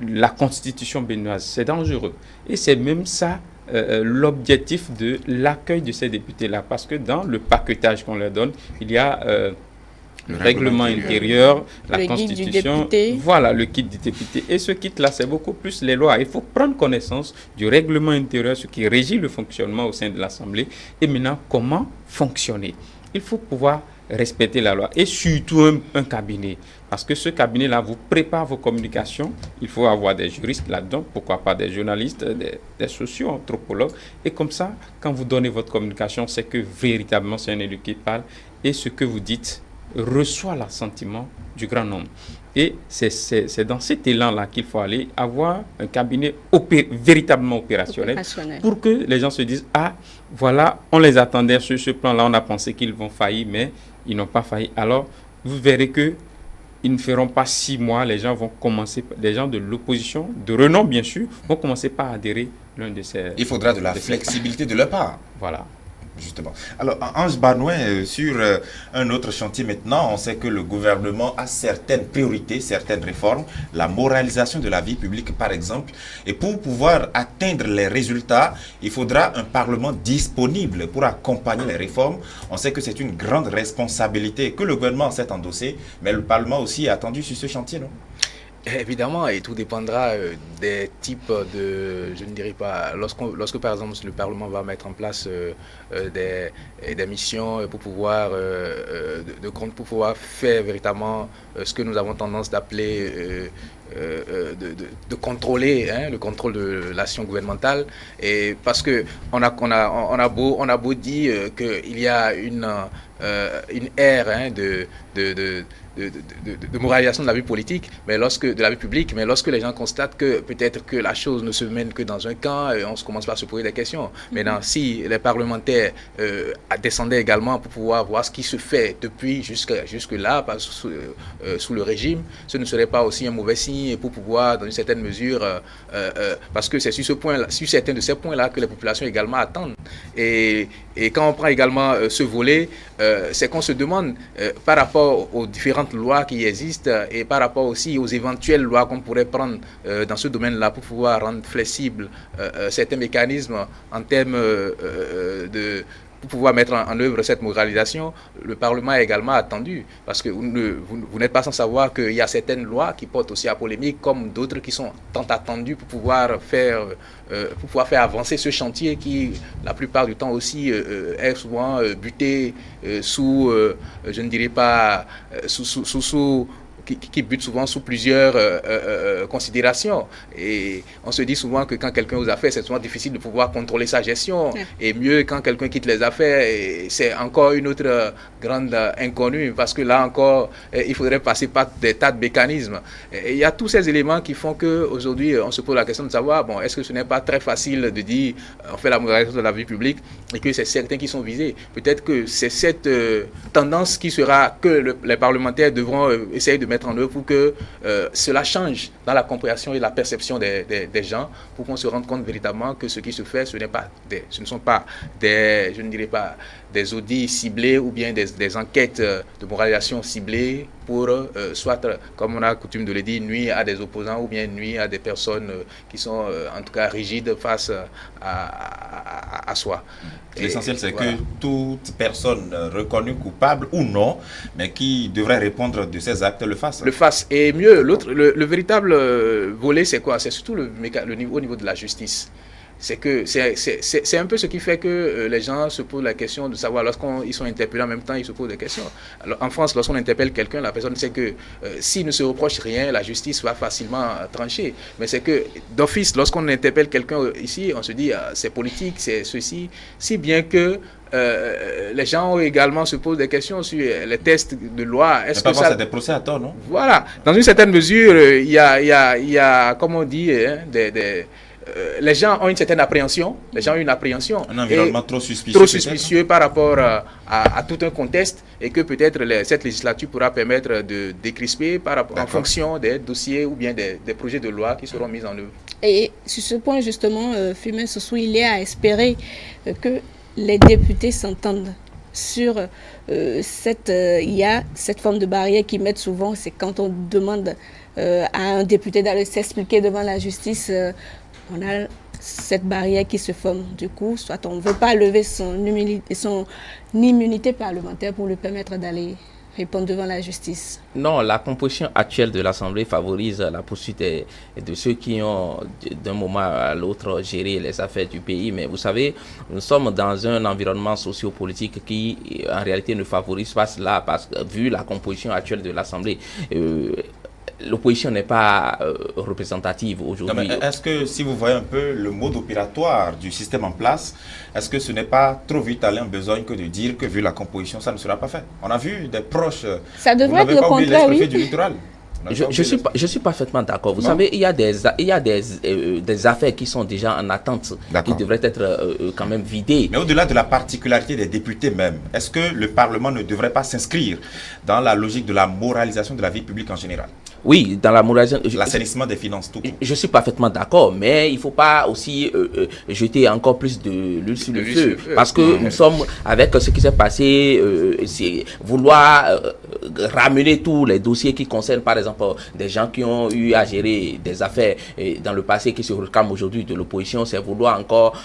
la constitution béninoise. C'est dangereux. Et c'est même ça l'objectif de l'accueil de ces députés-là. Parce que dans le paquetage qu'on leur donne, il y a le règlement intérieur, la constitution, voilà le kit du député. Et ce kit-là, c'est beaucoup plus les lois. Il faut prendre connaissance du règlement intérieur, ce qui régit le fonctionnement au sein de l'Assemblée, et maintenant, comment fonctionner. Il faut pouvoir respecter la loi et surtout un cabinet. Parce que ce cabinet-là vous prépare vos communications. Il faut avoir des juristes là-dedans, pourquoi pas des journalistes, des socio-anthropologues. Et comme ça, quand vous donnez votre communication, c'est que véritablement c'est un élu qui parle et ce que vous dites reçoit l'assentiment du grand nombre. Et c'est dans cet élan-là qu'il faut aller avoir un cabinet véritablement opérationnel pour que les gens se disent, ah, voilà, on les attendait sur ce plan-là, on a pensé qu'ils vont faillir, mais ils n'ont pas failli. Alors, vous verrez que ils ne feront pas 6 mois, les gens vont commencer, les gens de l'opposition, de renom bien sûr, vont commencer par adhérer l'un de ces... Il faudra de la flexibilité de leur part. Voilà. Justement. Alors, Ange Banouin, sur un autre chantier maintenant, on sait que le gouvernement a certaines priorités, certaines réformes, la moralisation de la vie publique par exemple, et pour pouvoir atteindre les résultats, il faudra un Parlement disponible pour accompagner les réformes. On sait que c'est une grande responsabilité que le gouvernement s'est endossé, mais le Parlement aussi est attendu sur ce chantier, non? Évidemment, et tout dépendra des types de, je ne dirais pas, lorsque par exemple le Parlement va mettre en place des missions pour pouvoir, pour pouvoir faire véritablement ce que nous avons tendance d'appeler de contrôler, le contrôle de l'action gouvernementale. Et parce que on a beau dire qu'il y a une ère de moralisation de la vie politique, de la vie publique, mais lorsque les gens constatent que peut-être que la chose ne se mène que dans un camp, on commence par se poser des questions. Maintenant, si les parlementaires descendaient également pour pouvoir voir ce qui se fait depuis jusque-là, sous le régime, ce ne serait pas aussi un mauvais signe pour pouvoir, dans une certaine mesure, parce que c'est sur certains de ces points-là que les populations également attendent. Et quand on prend également ce volet, c'est qu'on se demande par rapport aux différentes lois qui existent et par rapport aussi aux éventuelles lois qu'on pourrait prendre dans ce domaine-là pour pouvoir rendre flexibles certains mécanismes en termes pour pouvoir mettre en œuvre cette moralisation, le Parlement a également attendu, parce que vous n'êtes pas sans savoir qu'il y a certaines lois qui portent aussi à polémique, comme d'autres qui sont tant attendues pour pouvoir faire avancer ce chantier qui, la plupart du temps aussi, est souvent buté sous, je ne dirais pas, qui bute souvent sous plusieurs considérations. Et on se dit souvent que quand quelqu'un est aux affaires, c'est souvent difficile de pouvoir contrôler sa gestion. Et mieux, quand quelqu'un quitte les affaires, c'est encore une autre grande inconnue, parce que là encore, il faudrait passer par des tas de mécanismes. Et il y a tous ces éléments qui font qu'aujourd'hui, on se pose la question de savoir, bon, est-ce que ce n'est pas très facile de dire, on fait la moralisation de la vie publique, et que c'est certains qui sont visés. Peut-être que c'est cette tendance qui sera que les parlementaires devront essayer de mettre en œuvre pour que cela change dans la compréhension et la perception des gens, pour qu'on se rende compte véritablement que ce qui se fait, ce ne sont pas des, je ne dirais pas, des audits ciblés ou bien des enquêtes de moralisation ciblées pour soit, comme on a coutume de le dire, nuire à des opposants ou bien nuire à des personnes qui sont en tout cas rigides face à soi. L'essentiel, c'est que toute personne reconnue coupable ou non, mais qui devrait répondre de ses actes, le fasse. Le fasse. Et mieux, le véritable volet, c'est quoi? C'est surtout au niveau de la justice. C'est un peu ce qui fait que les gens se posent la question de savoir, lorsqu'ils sont interpellés en même temps, ils se posent des questions. Alors, en France, lorsqu'on interpelle quelqu'un, la personne sait que s'il ne se reproche rien, la justice va facilement trancher. Mais c'est que d'office, lorsqu'on interpelle quelqu'un ici, on se dit c'est politique, c'est ceci, si bien que les gens également se posent des questions sur les tests de loi. Est-ce que ça... c'est des procès à tort, non? Voilà. Dans une certaine mesure, il y a, comme on dit, les gens ont une certaine appréhension. Les gens ont une appréhension. Un environnement trop suspicieux. Trop suspicieux par rapport à tout un contexte, et que peut-être cette législature pourra permettre de décrisper en fonction des dossiers ou bien des projets de loi qui seront mis en œuvre. Et sur ce point, justement, Firmin Sosou, il est à espérer que les députés s'entendent sur il y a cette forme de barrière qu'ils mettent souvent, c'est quand on demande à un député d'aller s'expliquer devant la justice, on a cette barrière qui se forme. Du coup, soit on ne veut pas lever son immunité parlementaire pour lui permettre d'aller répondre devant la justice. Non, la composition actuelle de l'Assemblée favorise la poursuite de ceux qui ont, d'un moment à l'autre, géré les affaires du pays. Mais vous savez, nous sommes dans un environnement sociopolitique qui, en réalité, ne favorise pas cela, parce que, vu la composition actuelle de l'Assemblée, l'opposition n'est pas représentative aujourd'hui. Est-ce que, si vous voyez un peu le mode opératoire du système en place, est-ce que ce n'est pas trop vite aller en besogne que de dire que, vu la composition, ça ne sera pas fait? On a vu des proches... Ça devrait être le contraire, oui. Du littoral. Je suis parfaitement d'accord. Vous savez, il y a des affaires qui sont déjà en attente, qui devraient être quand même vidées. Mais au-delà de la particularité des députés même, est-ce que le Parlement ne devrait pas s'inscrire dans la logique de la moralisation de la vie publique en général? Oui, dans la moralisation... L'assainissement des finances, tout. Je suis parfaitement d'accord, mais il ne faut pas aussi jeter encore plus de l'huile sur le feu. Parce que nous sommes, avec ce qui s'est passé, c'est vouloir ramener tous les dossiers qui concernent, par exemple, des gens qui ont eu à gérer des affaires dans le passé qui se réclament aujourd'hui de l'opposition, c'est vouloir encore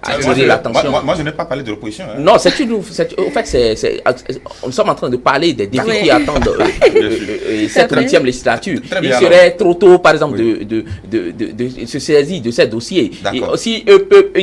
attirer l'attention. Moi, je n'ai pas parlé de l'opposition. Hein. Non, nous sommes en train de parler des défis qui attendent cette cette 8e législature. Très Il bien, serait trop tôt, par exemple, Oui. de se saisir de ces dossiers. Et D'accord. si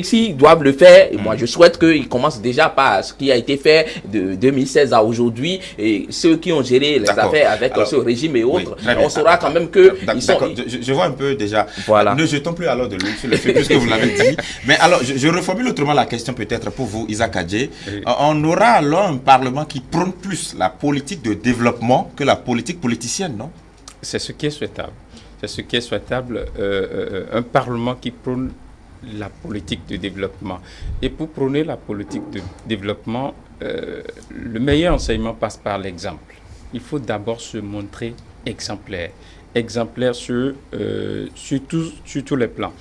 s'ils doivent le faire, moi je souhaite qu'ils commencent déjà par ce qui a été fait de 2016 à aujourd'hui, et ceux qui ont géré les D'accord. affaires avec Alors, ce régime et oui, autres, très bien. on saura quand même que ils sont... D'accord, je vois un peu déjà. Voilà. Ne jetons plus alors de l'huile sur le feu, puisque vous l'avez dit. Mais alors, je reformule autrement la question peut-être pour vous, Isaac Adjé. Oui. On aura alors un Parlement qui prône plus la politique de développement que la politique politicienne, non? C'est ce qui est souhaitable. C'est ce qui est souhaitable, un Parlement qui prône la politique de développement. Et pour prôner la politique de développement, le meilleur enseignement passe par l'exemple. Il faut d'abord se montrer exemplaire. Exemplaire sur tous les plans.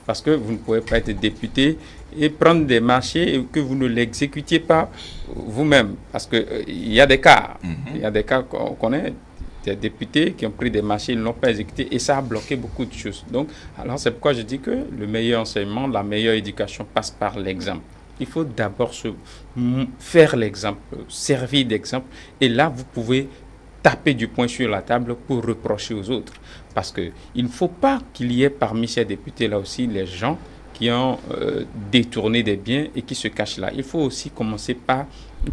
Parce que vous ne pouvez pas être député et prendre des marchés et que vous ne l'exécutiez pas vous-même. Parce qu'il y a des cas. Il y a des cas qu'on connaît, des députés qui ont pris des marchés, ils ne l'ont pas exécuté et ça a bloqué beaucoup de choses. Donc, alors c'est pourquoi je dis que le meilleur enseignement, la meilleure éducation passe par l'exemple. Il faut d'abord faire l'exemple, servir d'exemple. Et là, vous pouvez taper du poing sur la table pour reprocher aux autres. Parce qu'il ne faut pas qu'il y ait parmi ces députés-là aussi les gens qui ont détourné des biens et qui se cachent là. Il faut aussi commencer par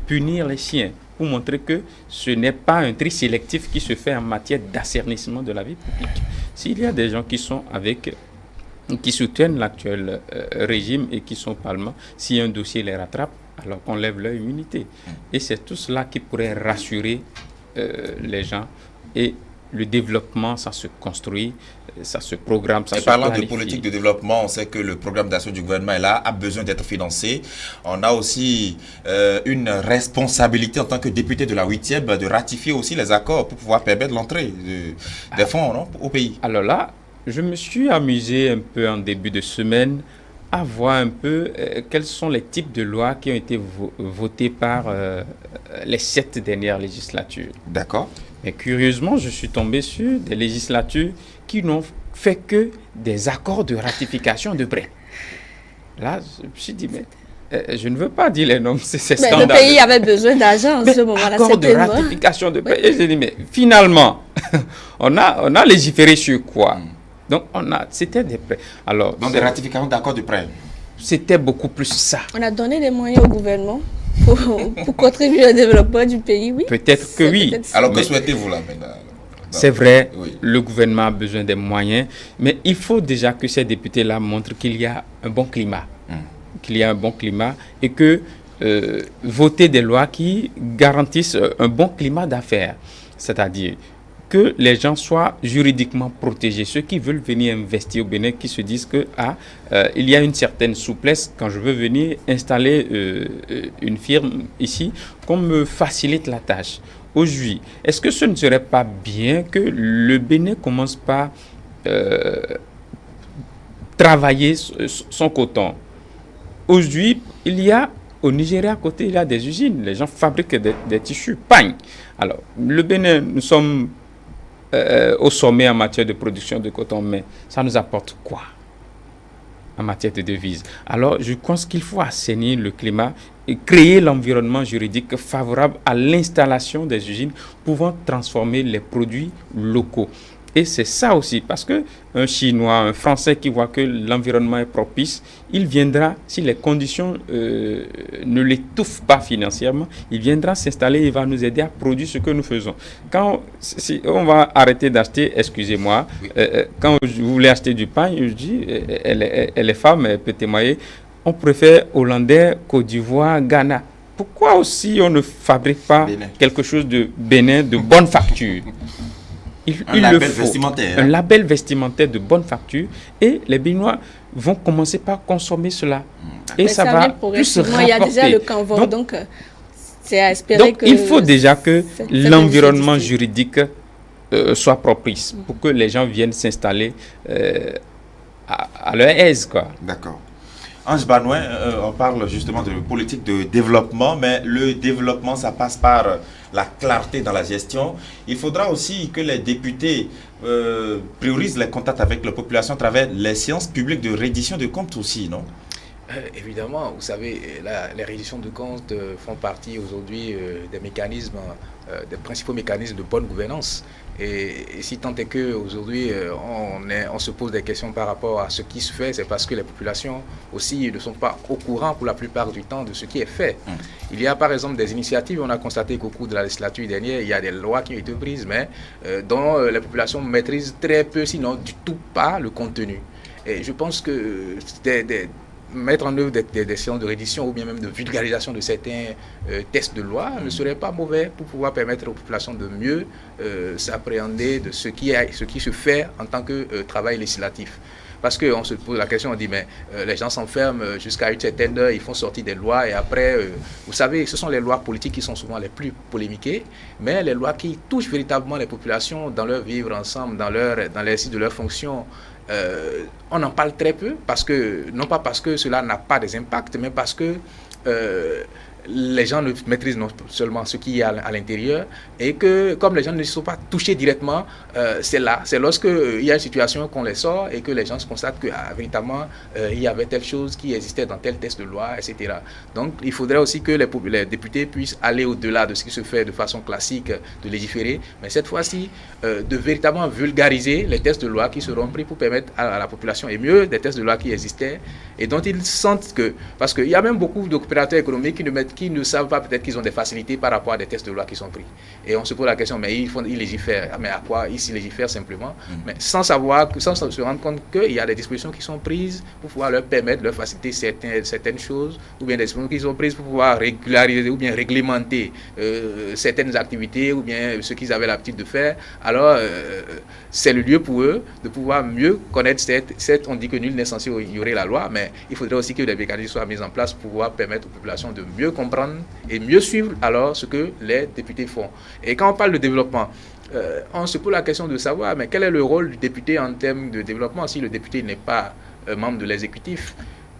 punir les siens pour montrer que ce n'est pas un tri sélectif qui se fait en matière d'assainissement de la vie publique. S'il y a des gens qui sont qui soutiennent l'actuel régime et qui sont au Parlement, si un dossier les rattrape, alors qu'on lève leur immunité. Et c'est tout cela qui pourrait rassurer les gens. Et le développement, ça se construit, ça se programme, ça se planifie. Parlant de politique de développement, on sait que le programme d'action du gouvernement est là, a besoin d'être financé. On a aussi une responsabilité en tant que député de la 8e de ratifier aussi les accords pour pouvoir permettre l'entrée des fonds, non, au pays. Alors là, je me suis amusé un peu en début de semaine à voir un peu quels sont les types de lois qui ont été votés par les 7 dernières législatures. D'accord. Mais curieusement, je suis tombé sur des législatures qui n'ont fait que des accords de ratification de prêts. Là, je me suis dit, mais je ne veux pas dire les noms, c'est scandaleux. Le pays avait besoin d'argent en ce moment-là. Accord de ratification de prêts. Et j'ai dit, mais finalement, on a légiféré sur quoi? Donc, c'était des prêts. Alors, Donc, des ratifications d'accords de prêt. C'était beaucoup plus ça. On a donné des moyens au gouvernement pour contribuer au développement du pays, oui. Peut-être que oui. Alors, que souhaitez-vous là maintenant? C'est vrai, Oui. le gouvernement a besoin des moyens, mais il faut déjà que ces députés-là montrent qu'il y a un bon climat. Qu'il y a un bon climat et que voter des lois qui garantissent un bon climat d'affaires. C'est-à-dire que les gens soient juridiquement protégés. Ceux qui veulent venir investir au Bénin, qui se disent que il y a une certaine souplesse quand je veux venir installer une firme ici, qu'on me facilite la tâche. Aujourd'hui, est-ce que ce ne serait pas bien que le Bénin commence par travailler son coton? Aujourd'hui, il y a au Nigeria à côté, il y a des usines. Les gens fabriquent des tissus, pagne. Alors, le Bénin, nous sommes au sommet en matière de production de coton, mais ça nous apporte quoi en matière de devises? Alors, je pense qu'il faut assainir le climat et créer l'environnement juridique favorable à l'installation des usines pouvant transformer les produits locaux. Et c'est ça aussi, parce qu'un Chinois, un Français qui voit que l'environnement est propice, il viendra, si les conditions ne l'étouffent pas financièrement, il viendra s'installer et va nous aider à produire ce que nous faisons. Si on va arrêter d'acheter, excusez-moi, oui. Quand vous voulez acheter du pain, je dis, les femmes, elles peuvent témoigner, on préfère Hollandais, Côte d'Ivoire, Ghana. Pourquoi aussi on ne fabrique pas quelque chose de Bénin, de bonne facture? Un label vestimentaire. Un label vestimentaire de bonne facture et les Béninois vont commencer par consommer cela. Et ça va plus rapporter. Il y a déjà le Canvor, donc c'est à espérer que... il faut déjà que l'environnement juridique soit propice pour que les gens viennent s'installer à leur aise, quoi. D'accord. Ange Banouin, on parle justement de politique de développement, mais le développement, ça passe par la clarté dans la gestion. Il faudra aussi que les députés priorisent les contacts avec la population à travers les séances publiques de reddition de comptes aussi, non? Évidemment, vous savez, les redditions de comptes font partie aujourd'hui des mécanismes des principaux mécanismes de bonne gouvernance. Et si tant est qu'aujourd'hui on se pose des questions par rapport à ce qui se fait, c'est parce que les populations aussi ne sont pas au courant pour la plupart du temps de ce qui est fait. Il y a par exemple des initiatives, on a constaté qu'au cours de la législature dernière, il y a des lois qui ont été prises, mais dont les populations maîtrisent très peu, sinon du tout pas le contenu. Et je pense que mettre en œuvre des séances de reddition ou bien même de vulgarisation de certains textes de loi ne serait pas mauvais pour pouvoir permettre aux populations de mieux s'appréhender de ce qui se fait en tant que travail législatif. Parce qu'on se pose la question, on dit, mais les gens s'enferment jusqu'à une certaine heure, ils font sortir des lois et après, vous savez, ce sont les lois politiques qui sont souvent les plus polémiquées, mais les lois qui touchent véritablement les populations dans leur vivre ensemble, dans l'exercice de leurs fonctions, on en parle très peu, non pas parce que cela n'a pas des impacts, mais parce que les gens ne maîtrisent non seulement ce qu'il y a à l'intérieur et que comme les gens ne sont pas touchés directement, c'est lorsque il y a une situation qu'on les sort et que les gens se constatent que véritablement il y avait telle chose qui existait dans tel texte de loi, etc. Donc il faudrait aussi que les députés puissent aller au-delà de ce qui se fait de façon classique, de légiférer, mais cette fois-ci de véritablement vulgariser les textes de loi qui seront pris pour permettre à la population, et mieux des textes de loi qui existaient et dont ils sentent que, parce qu'il y a même beaucoup d'opérateurs économiques qui ne savent pas peut-être qu'ils ont des facilités par rapport à des textes de loi qui sont pris. Et on se pose la question, mais ils légifèrent. Mais à quoi? Ils légifèrent simplement, mais sans se rendre compte qu'il y a des dispositions qui sont prises pour pouvoir leur permettre, leur faciliter certaines choses, ou bien des dispositions qui sont prises pour pouvoir régulariser ou bien réglementer certaines activités, ou bien ce qu'ils avaient l'habitude de faire. Alors, c'est le lieu pour eux de pouvoir mieux connaître on dit que nul n'est censé ignorer la loi, mais il faudrait aussi que des mécanismes soient mis en place pour pouvoir permettre aux populations de mieux comprendre et mieux suivre alors ce que les députés font. Et quand on parle de développement, on se pose la question de savoir mais quel est le rôle du député en termes de développement si le député n'est pas membre de l'exécutif.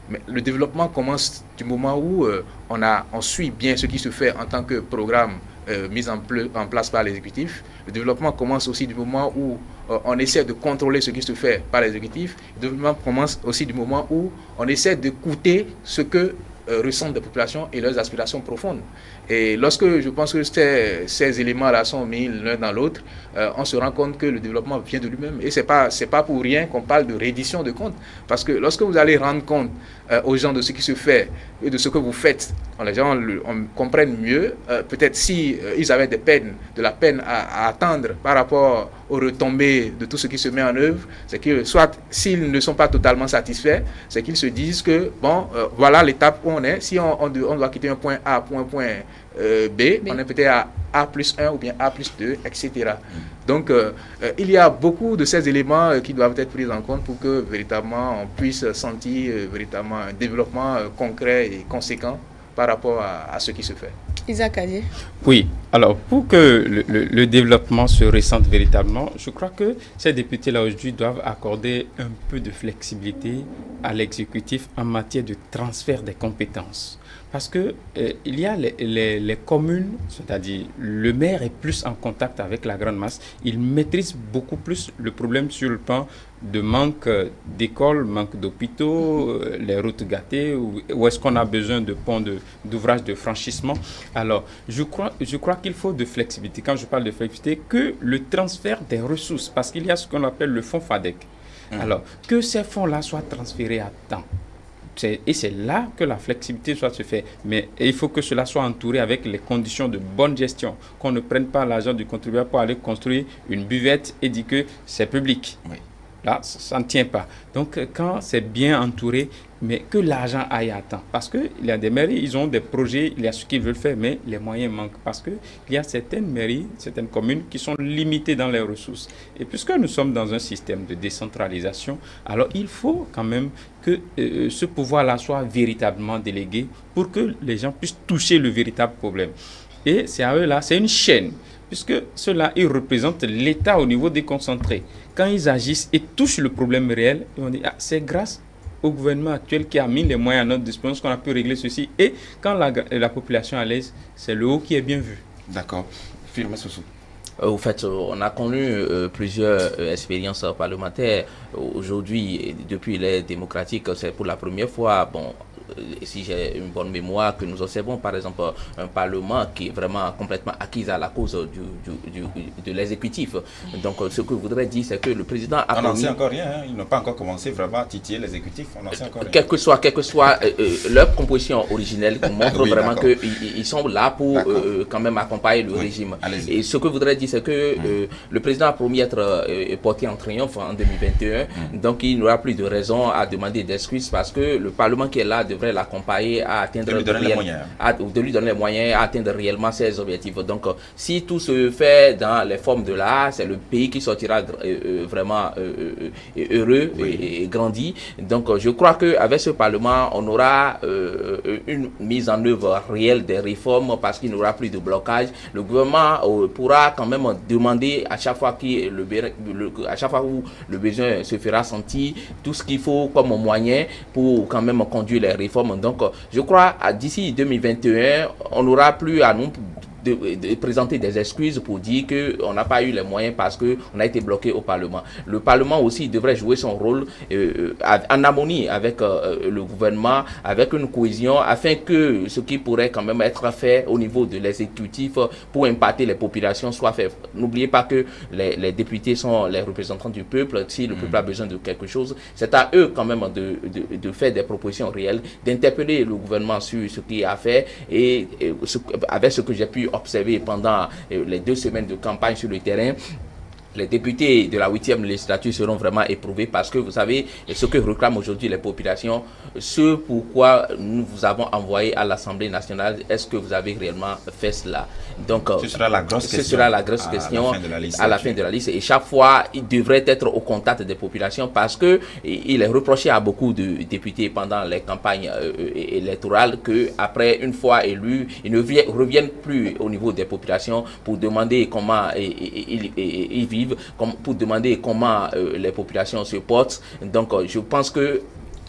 Mais le développement commence du moment où on suit bien ce qui se fait en tant que programme mis en place par l'exécutif. Le développement commence aussi du moment où on essaie de contrôler ce qui se fait par l'exécutif. Le développement commence aussi du moment où on essaie d'écouter ce que ressentent des populations et leurs aspirations profondes. Et lorsque je pense que ces éléments-là sont mis l'un dans l'autre, on se rend compte que le développement vient de lui-même. Et c'est pas pour rien qu'on parle de reddition de comptes. Parce que lorsque vous allez rendre compte aux gens de ce qui se fait et de ce que vous faites, quand les gens comprennent mieux, peut-être si ils avaient de la peine à attendre par rapport aux retombées de tout ce qui se met en œuvre, c'est que soit s'ils ne sont pas totalement satisfaits, c'est qu'ils se disent que bon, voilà l'étape où on est. Si on doit quitter un point A pour un point B, on est peut-être à A+1 ou bien A+2, etc. Donc, il y a beaucoup de ces éléments qui doivent être pris en compte pour que véritablement on puisse sentir véritablement un développement concret et conséquent par rapport à ce qui se fait. Isaac Adie. Oui, alors pour que le développement se ressente véritablement, je crois que ces députés-là aujourd'hui doivent accorder un peu de flexibilité à l'exécutif en matière de transfert des compétences. Parce que il y a les communes, c'est-à-dire le maire est plus en contact avec la grande masse, il maîtrise beaucoup plus le problème sur le plan de manque d'écoles, manque d'hôpitaux, les routes gâtées, où est-ce qu'on a besoin de ponts, d'ouvrages de franchissement. Alors, je crois qu'il faut de flexibilité. Quand je parle de flexibilité, que le transfert des ressources, parce qu'il y a ce qu'on appelle le fonds FADEC. Alors, que ces fonds-là soient transférés à temps. Et c'est là que la flexibilité doit se faire. Mais il faut que cela soit entouré avec les conditions de bonne gestion. Qu'on ne prenne pas l'argent du contribuable pour aller construire une buvette et dire que c'est public. Oui. Là, ça ne tient pas. Donc, quand c'est bien entouré, mais que l'argent aille à temps. Parce qu'il y a des mairies, ils ont des projets, il y a ce qu'ils veulent faire, mais les moyens manquent. Parce qu'il y a certaines mairies, certaines communes qui sont limitées dans les ressources. Et puisque nous sommes dans un système de décentralisation, alors il faut quand même que ce pouvoir-là soit véritablement délégué pour que les gens puissent toucher le véritable problème. Et c'est à eux là, c'est une chaîne. Puisque ceux-là, ils représentent l'État au niveau déconcentré. Quand ils agissent et touchent le problème réel, ils vont dire c'est grâce au gouvernement actuel qui a mis les moyens à notre disposition qu'on a pu régler ceci. Et quand la population est à l'aise, c'est le haut qui est bien vu. D'accord. Firme Soussou. Au fait, on a connu plusieurs expériences parlementaires. Aujourd'hui, depuis l'ère démocratique, c'est pour la première fois, bon, si j'ai une bonne mémoire, que nous observons par exemple un Parlement qui est vraiment complètement acquis à la cause de l'exécutif. Donc ce que je voudrais dire, c'est que le président a on n'en sait encore rien, hein. Ils n'ont pas encore commencé vraiment à titiller l'exécutif, on n'en sait encore rien. Quelle que soit leur composition originelle, montre vraiment qu'ils sont là pour quand même accompagner le régime. Et ce que je voudrais dire, c'est que le président a promis être porté en triomphe en 2021, donc il n'aura plus de raison à demander d'excuses parce que le Parlement qui est là devrait l'accompagner à atteindre de lui donner les moyens à atteindre réellement ses objectifs. Donc si tout se fait dans les formes de l'art, c'est le pays qui sortira vraiment heureux et grandi. Donc je crois qu'avec ce Parlement, on aura une mise en œuvre réelle des réformes parce qu'il n'y aura plus de blocage. Le gouvernement pourra quand même demander à chaque fois à chaque fois où le besoin se fera sentir tout ce qu'il faut comme moyen pour quand même conduire les réformes. Donc je crois d'ici 2021, on n'aura plus à nous de présenter des excuses pour dire qu'on n'a pas eu les moyens parce qu'on a été bloqué au Parlement. Le Parlement aussi devrait jouer son rôle en harmonie avec le gouvernement, avec une cohésion, afin que ce qui pourrait quand même être fait au niveau de l'exécutif pour impacter les populations soit fait. N'oubliez pas que les députés sont les représentants du peuple. Si le peuple a besoin de quelque chose, c'est à eux quand même de faire des propositions réelles, d'interpeller le gouvernement sur ce qu'il a fait et avec ce que j'ai pu observé pendant les 2 semaines de campagne sur le terrain. Les députés de la 8e législature seront vraiment éprouvés parce que vous savez ce que réclament aujourd'hui les populations, ce pourquoi nous vous avons envoyé à l'Assemblée nationale, est-ce que vous avez réellement fait cela? Donc ce sera la grosse question à la fin de la liste. Et chaque fois, il devrait être au contact des populations parce que il est reproché à beaucoup de députés pendant les campagnes électorales que après une fois élus, ils ne reviennent plus au niveau des populations pour demander comment ils vivent, pour demander comment les populations se portent. Donc je pense que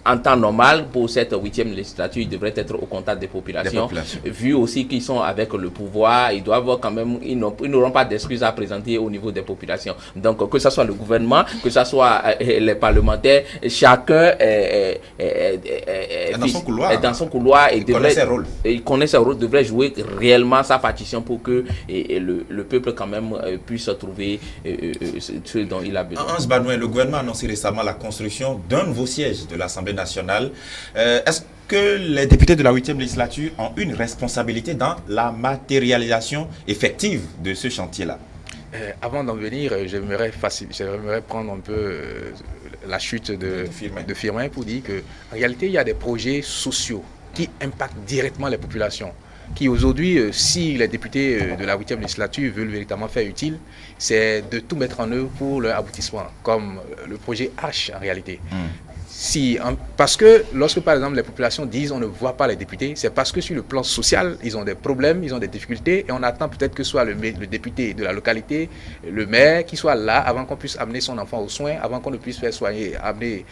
en temps normal, pour cette 8e législature, ils devraient être au contact des populations. Vu aussi qu'ils sont avec le pouvoir, ils doivent quand même, ils n'auront pas d'excuses à présenter au niveau des populations. Donc, que ce soit le gouvernement, que ce soit les parlementaires, chacun est dans son couloir et il connaît ses rôles, devrait jouer réellement sa partition pour que le peuple quand même puisse trouver ce dont il a besoin. Hans Banouin, le gouvernement a annoncé récemment la construction d'un nouveau siège de l'Assemblée nationale. Est-ce que les députés de la 8e législature ont une responsabilité dans la matérialisation effective de ce chantier-là? Avant d'en venir, j'aimerais prendre un peu la chute de Firmin pour dire qu'en réalité, il y a des projets sociaux qui impactent directement les populations. Qui aujourd'hui, si les députés de la 8e législature veulent véritablement faire utile, c'est de tout mettre en œuvre pour leur aboutissement, comme le projet H en réalité. Parce que lorsque par exemple les populations disent on ne voit pas les députés, c'est parce que sur le plan social, ils ont des problèmes, ils ont des difficultés et on attend peut-être que ce soit le député de la localité, le maire qui soit là avant qu'on puisse amener son enfant aux soins, avant qu'on ne puisse faire soigner, amener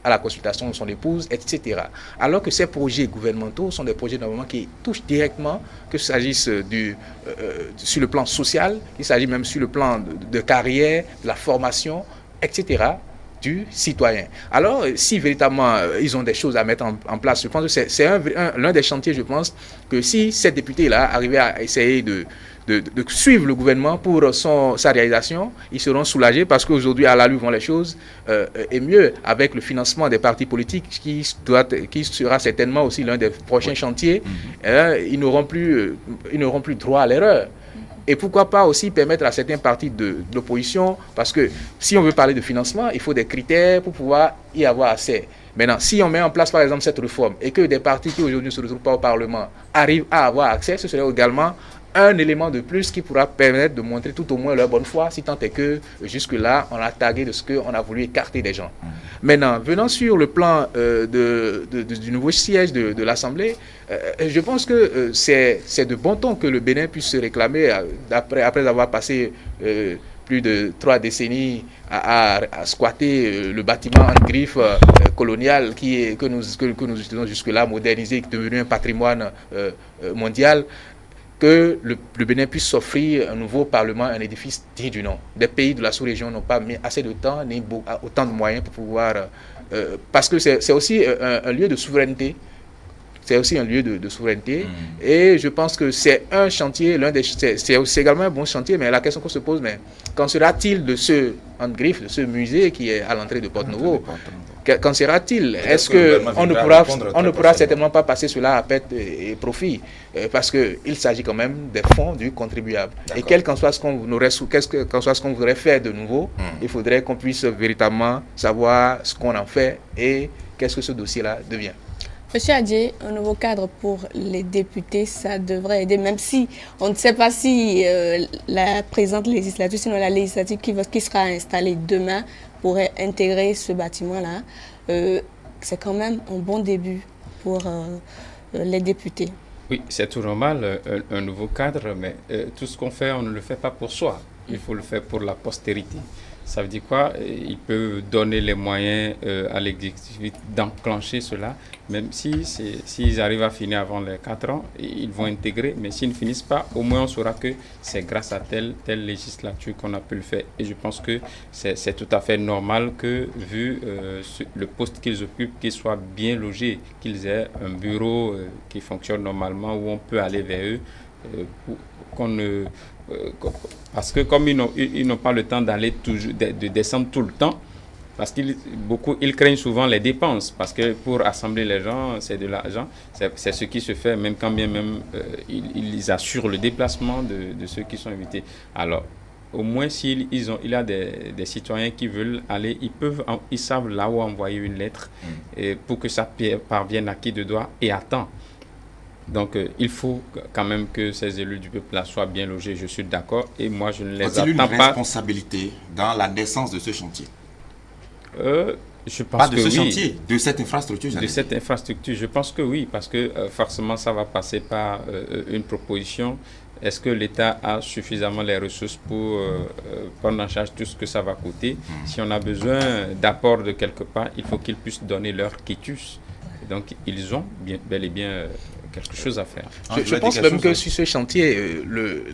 à la consultation de son épouse, etc. Alors que ces projets gouvernementaux sont des projets normalement qui touchent directement, que ce s'agisse sur le plan social, qu'il s'agit même sur le plan de carrière, de la formation, etc., du citoyen. Alors, si véritablement ils ont des choses à mettre en place, je pense que c'est l'un des chantiers, je pense, que si ces députés-là arrivaient à essayer de suivre le gouvernement pour sa réalisation, ils seront soulagés parce qu'aujourd'hui, à l'allure vont les choses, et mieux avec le financement des partis politiques qui sera certainement aussi l'un des prochains chantiers, ils n'auront plus droit à l'erreur. Et pourquoi pas aussi permettre à certains partis de l'opposition, parce que si on veut parler de financement, il faut des critères pour pouvoir y avoir accès. Maintenant, si on met en place par exemple cette réforme et que des partis qui aujourd'hui ne se retrouvent pas au Parlement arrivent à avoir accès, ce serait également un élément de plus qui pourra permettre de montrer tout au moins leur bonne foi, si tant est que jusque-là, on a tagué de ce qu'on a voulu écarter des gens. Maintenant, venant sur le plan du nouveau siège de l'Assemblée, je pense que c'est de bon ton que le Bénin puisse se réclamer après avoir passé plus de 3 décennies à squatter le bâtiment en griffe colonial que nous utilisons jusque-là, modernisé, qui est devenu un patrimoine mondial. Que le Bénin puisse s'offrir un nouveau parlement, un édifice digne du nom. Des pays de la sous-région n'ont pas mis assez de temps ni autant de moyens pour pouvoir... parce que c'est aussi un lieu de souveraineté c'est aussi un lieu de souveraineté. Et je pense que c'est un chantier, c'est également un bon chantier, mais la question qu'on se pose, mais qu'en sera-t-il de ce, en griffe, de ce musée qui est à l'entrée de Porte-Nouveau? Qu'en sera-t-il? Est-ce qu'on ne pourra certainement pas passer cela à perte et profit? Parce qu'il s'agit quand même des fonds du contribuable. Et quel qu'en soit ce qu'on voudrait faire de nouveau, il faudrait qu'on puisse véritablement savoir ce qu'on en fait et qu'est-ce que ce dossier-là devient. Monsieur Adjei, un nouveau cadre pour les députés, ça devrait aider, même si on ne sait pas si la présente législature, sinon la législature qui sera installée demain pourrait intégrer ce bâtiment-là. C'est quand même un bon début pour les députés. Oui, c'est tout normal, un nouveau cadre, mais tout ce qu'on fait, on ne le fait pas pour soi. Il faut le faire pour la postérité. Ça veut dire quoi? Il peut donner les moyens à l'exécutif d'enclencher cela, même s'ils arrivent à finir avant les 4 ans, ils vont intégrer, mais s'ils ne finissent pas, au moins on saura que c'est grâce à telle législature qu'on a pu le faire. Et je pense que c'est tout à fait normal que, vu le poste qu'ils occupent, qu'ils soient bien logés, qu'ils aient un bureau qui fonctionne normalement, où on peut aller vers eux, parce que comme ils n'ont pas le temps d'aller de descendre tout le temps, parce qu'ils craignent souvent les dépenses, parce que pour assembler les gens, c'est de l'argent, c'est ce qui se fait, même quand bien même ils assurent le déplacement de ceux qui sont invités. Alors, au moins s'il y a des citoyens qui veulent aller, ils savent là où envoyer une lettre et pour que ça parvienne à qui de droit et à temps. Donc, il faut quand même que ces élus du peuple-là soient bien logés, je suis d'accord, et moi je ne les attends pas. Est-il une responsabilité dans la naissance de ce chantier? Je pense pas de que ce oui. chantier, de cette infrastructure. De cette infrastructure, je pense que oui, parce que forcément ça va passer par une proposition. Est-ce que l'État a suffisamment les ressources pour prendre en charge tout ce que ça va coûter? Si on a besoin d'apport de quelque part, il faut qu'ils puissent donner leur quitus. Donc ils ont bel et bien quelque chose à faire. Je pense même que sur ce chantier,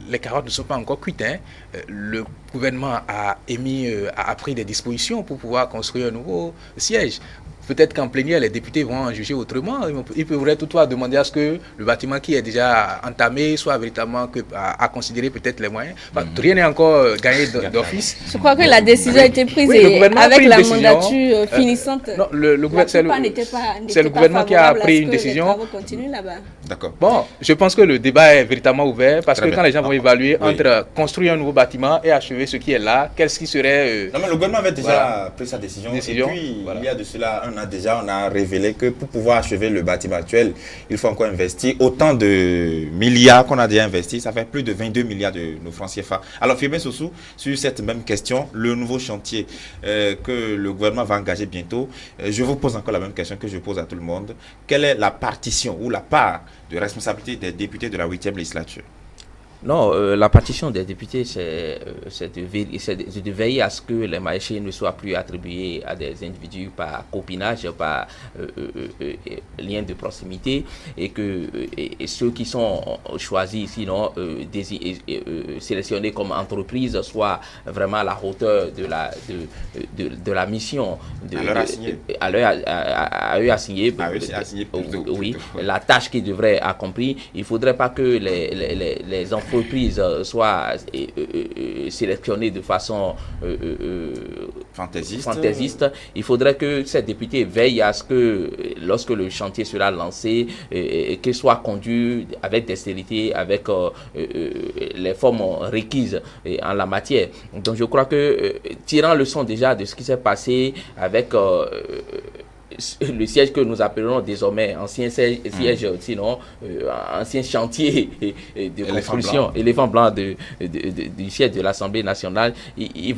les carottes ne sont pas encore cuites. Le gouvernement a pris des dispositions pour pouvoir construire un nouveau siège. Peut-être qu'en plénière, les députés vont en juger autrement. Ils pourraient toutefois demander à ce que le bâtiment qui est déjà entamé soit véritablement à considérer peut-être les moyens. Rien n'est encore gagné d'office. Je crois que la décision a été prise avec la mandature finissante. Non, c'est le gouvernement qui a pris une décision. D'accord. Bon, je pense que le débat est véritablement ouvert parce que quand les gens vont évaluer entre construire un nouveau bâtiment et achever ce qui est là, qu'est-ce qui serait... Non, mais le gouvernement avait déjà pris sa décision. Et puis, il y a de cela un an déjà, on a révélé que pour pouvoir achever le bâtiment actuel, il faut encore investir autant de milliards qu'on a déjà investi. Ça fait plus de 22 milliards de nos francs CFA. Alors, Firmin Sossou, sur cette même question, le nouveau chantier que le gouvernement va engager bientôt, je vous pose encore la même question que je pose à tout le monde. Quelle est la partition ou la part de responsabilité des députés de la 8e législature? Non, la partition des députés, c'est de veiller à ce que les marchés ne soient plus attribués à des individus par copinage, par lien de proximité, et que ceux qui sont choisis, sinon sélectionnés comme entreprise, soient vraiment à la hauteur de la mission. À eux assigner. Oui, la tâche qu'ils devraient accomplir. Il ne faudrait pas que les entreprises soient sélectionnées de façon fantaisiste. Il faudrait que ces députés veillent à ce que, lorsque le chantier sera lancé, qu'il soit conduit avec dextérité, avec les formes requises en la matière. Donc je crois que, tirant leçon déjà de ce qui s'est passé avec le siège que nous appelons désormais ancien siège, sinon ancien chantier de construction, éléphant blanc du siège de l'Assemblée nationale, ils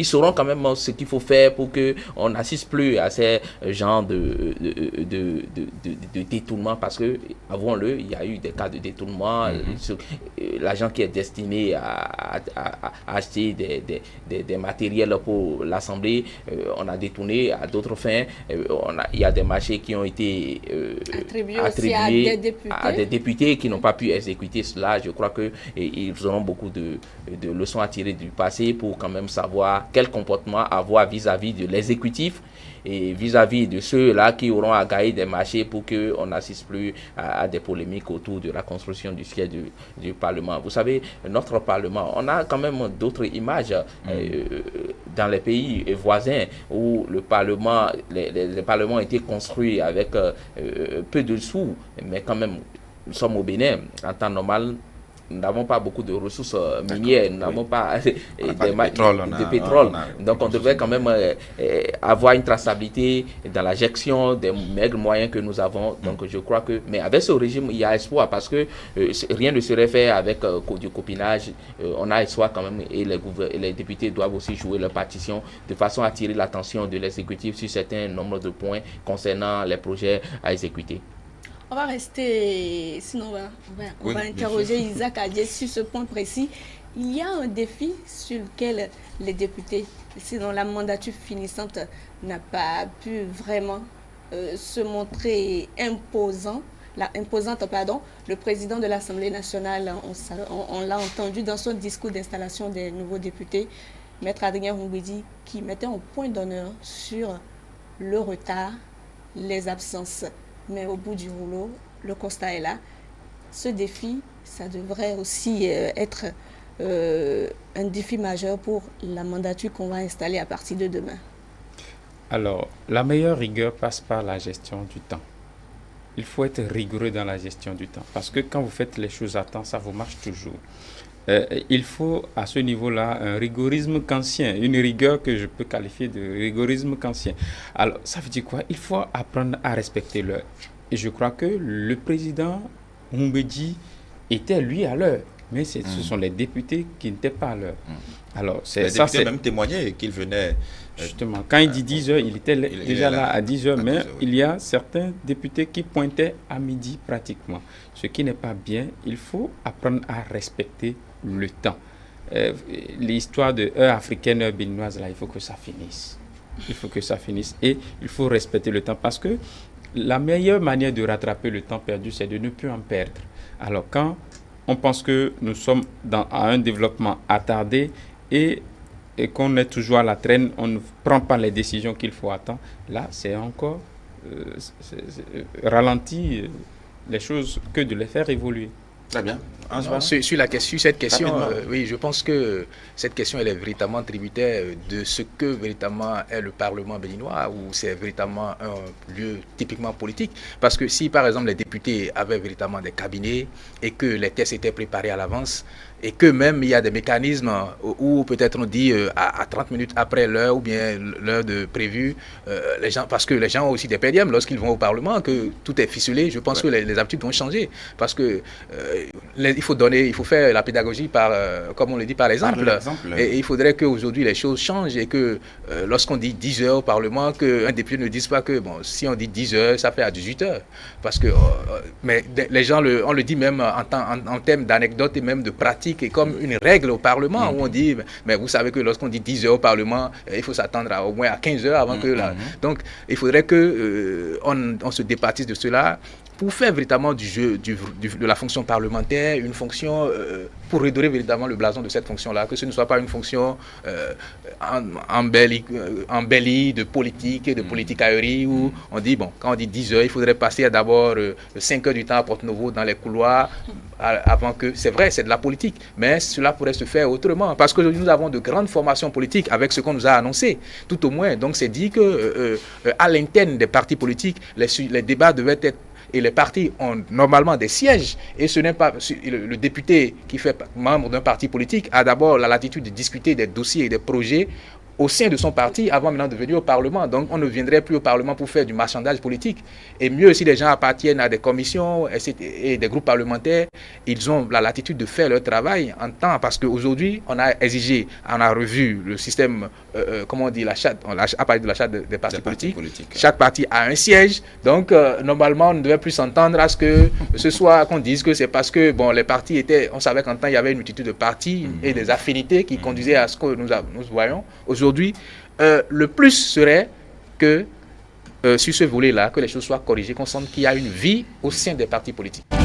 sauront quand même ce qu'il faut faire pour que on n'assiste plus à ces genres de détournement, parce que, avouons-le, il y a eu des cas de détournement. L'argent qui est destiné à acheter des matériels pour l'Assemblée, on a détourné à d'autres fins. il y a des marchés qui ont été attribués attribués à des députés qui n'ont pas pu exécuter cela. Je crois qu'ils auront beaucoup de leçons à tirer du passé pour quand même savoir quel comportement avoir vis-à-vis de l'exécutif et vis-à-vis de ceux-là qui auront à gagner des marchés pour qu'on n'assiste plus à des polémiques autour de la construction du siège du Parlement. Vous savez, notre Parlement, on a quand même d'autres images dans les pays voisins où le Parlement, les parlements ont été construits avec peu de sous, mais quand même, nous sommes au Bénin. En temps normal, nous n'avons pas beaucoup de ressources minières, nous n'avons pas de pétrole. Donc on devrait quand même avoir une traçabilité dans la gestion des maigres moyens que nous avons. Donc je crois que, mais avec ce régime, il y a espoir parce que rien ne serait fait avec du copinage. On a espoir quand même et les députés doivent aussi jouer leur partition de façon à attirer l'attention de l'exécutif sur certains nombres de points concernant les projets à exécuter. On va rester, sinon on va interroger Isaac Adjei sur ce point précis. Il y a un défi sur lequel les députés, sinon la mandature finissante n'a pas pu vraiment se montrer imposante. Le président de l'Assemblée nationale, on l'a entendu dans son discours d'installation des nouveaux députés, Maître Adrien Roumbédi, qui mettait un point d'honneur sur le retard, les absences. Mais au bout du rouleau, le constat est là. Ce défi, ça devrait aussi être un défi majeur pour la mandature qu'on va installer à partir de demain. Alors, la meilleure rigueur passe par la gestion du temps. Il faut être rigoureux dans la gestion du temps. Parce que quand vous faites les choses à temps, ça vous marche toujours. Il faut à ce niveau-là un rigorisme kantien, une rigueur que je peux qualifier de rigorisme kantien. Alors, ça veut dire quoi? Il faut apprendre à respecter l'heure. Et je crois que le président Roumbédi était lui à l'heure, mais ce sont les députés qui n'étaient pas à l'heure. Alors, les députés même témoigné qu'il venait... Justement, quand il dit 10 heures, il était déjà là à 10 heures, mais il y a certains députés qui pointaient à midi pratiquement. Ce qui n'est pas bien, il faut apprendre à respecter le temps. L'histoire de heure africaine, heure béninoise, là, il faut que ça finisse. Il faut que ça finisse et il faut respecter le temps parce que la meilleure manière de rattraper le temps perdu, c'est de ne plus en perdre. Alors quand on pense que nous sommes à un développement attardé et qu'on est toujours à la traîne, on ne prend pas les décisions qu'il faut attendre, là c'est encore ralenti les choses que de les faire évoluer. Très bien. Sur cette question, oui, je pense que cette question elle est véritablement tributaire de ce que véritablement est le Parlement béninois, où c'est véritablement un lieu typiquement politique. Parce que si par exemple les députés avaient véritablement des cabinets et que les tests étaient préparés à l'avance, et que même il y a des mécanismes où peut-être on dit à 30 minutes après l'heure ou bien l'heure de prévue, les gens, parce que les gens ont aussi des PDM lorsqu'ils vont au Parlement, que tout est ficelé, je pense que les habitudes vont changer. Parce que il faut faire la pédagogie par, comme on le dit, par l'exemple. Et il faudrait qu'aujourd'hui les choses changent et que lorsqu'on dit 10 heures au Parlement, qu'un député ne dise pas que bon, si on dit 10 heures, ça fait à 18 heures. Parce que, mais les gens, on le dit même en termes d'anecdotes et même de pratiques, et comme une règle au Parlement où on dit, mais vous savez que lorsqu'on dit 10 heures au Parlement, il faut s'attendre au moins à 15 heures avant que là. Donc, il faudrait que on se départisse de cela pour faire véritablement du jeu, de la fonction parlementaire, une fonction pour redorer véritablement le blason de cette fonction-là, que ce ne soit pas une fonction embellie de politique et de politicaillerie où on dit, bon, quand on dit 10 heures, il faudrait passer d'abord 5 heures du temps à Porte-Nouveau dans les couloirs avant que, c'est vrai, c'est de la politique, mais cela pourrait se faire autrement, parce que nous avons de grandes formations politiques avec ce qu'on nous a annoncé, tout au moins. Donc c'est dit que à l'interne des partis politiques, les débats devaient être, et les partis ont normalement des sièges, et ce n'est pas le député qui fait membre d'un parti politique a d'abord la latitude de discuter des dossiers et des projets au sein de son parti avant maintenant de venir au Parlement. Donc on ne viendrait plus au Parlement pour faire du marchandage politique. Et mieux si les gens appartiennent à des commissions et des groupes parlementaires, ils ont la latitude de faire leur travail en temps. Parce qu'aujourd'hui, on a exigé, on a revu le système, comment on dit, à partir de la charte des partis politiques. Chaque parti a un siège. Donc normalement, on ne devait plus s'entendre à ce que ce soit qu'on dise que c'est parce que bon, les partis étaient, on savait qu'en temps il y avait une multitude de partis et des affinités qui conduisaient à ce que nous voyons. Aujourd'hui, le plus serait que sur ce volet-là, que les choses soient corrigées, qu'on sente qu'il y a une vie au sein des partis politiques.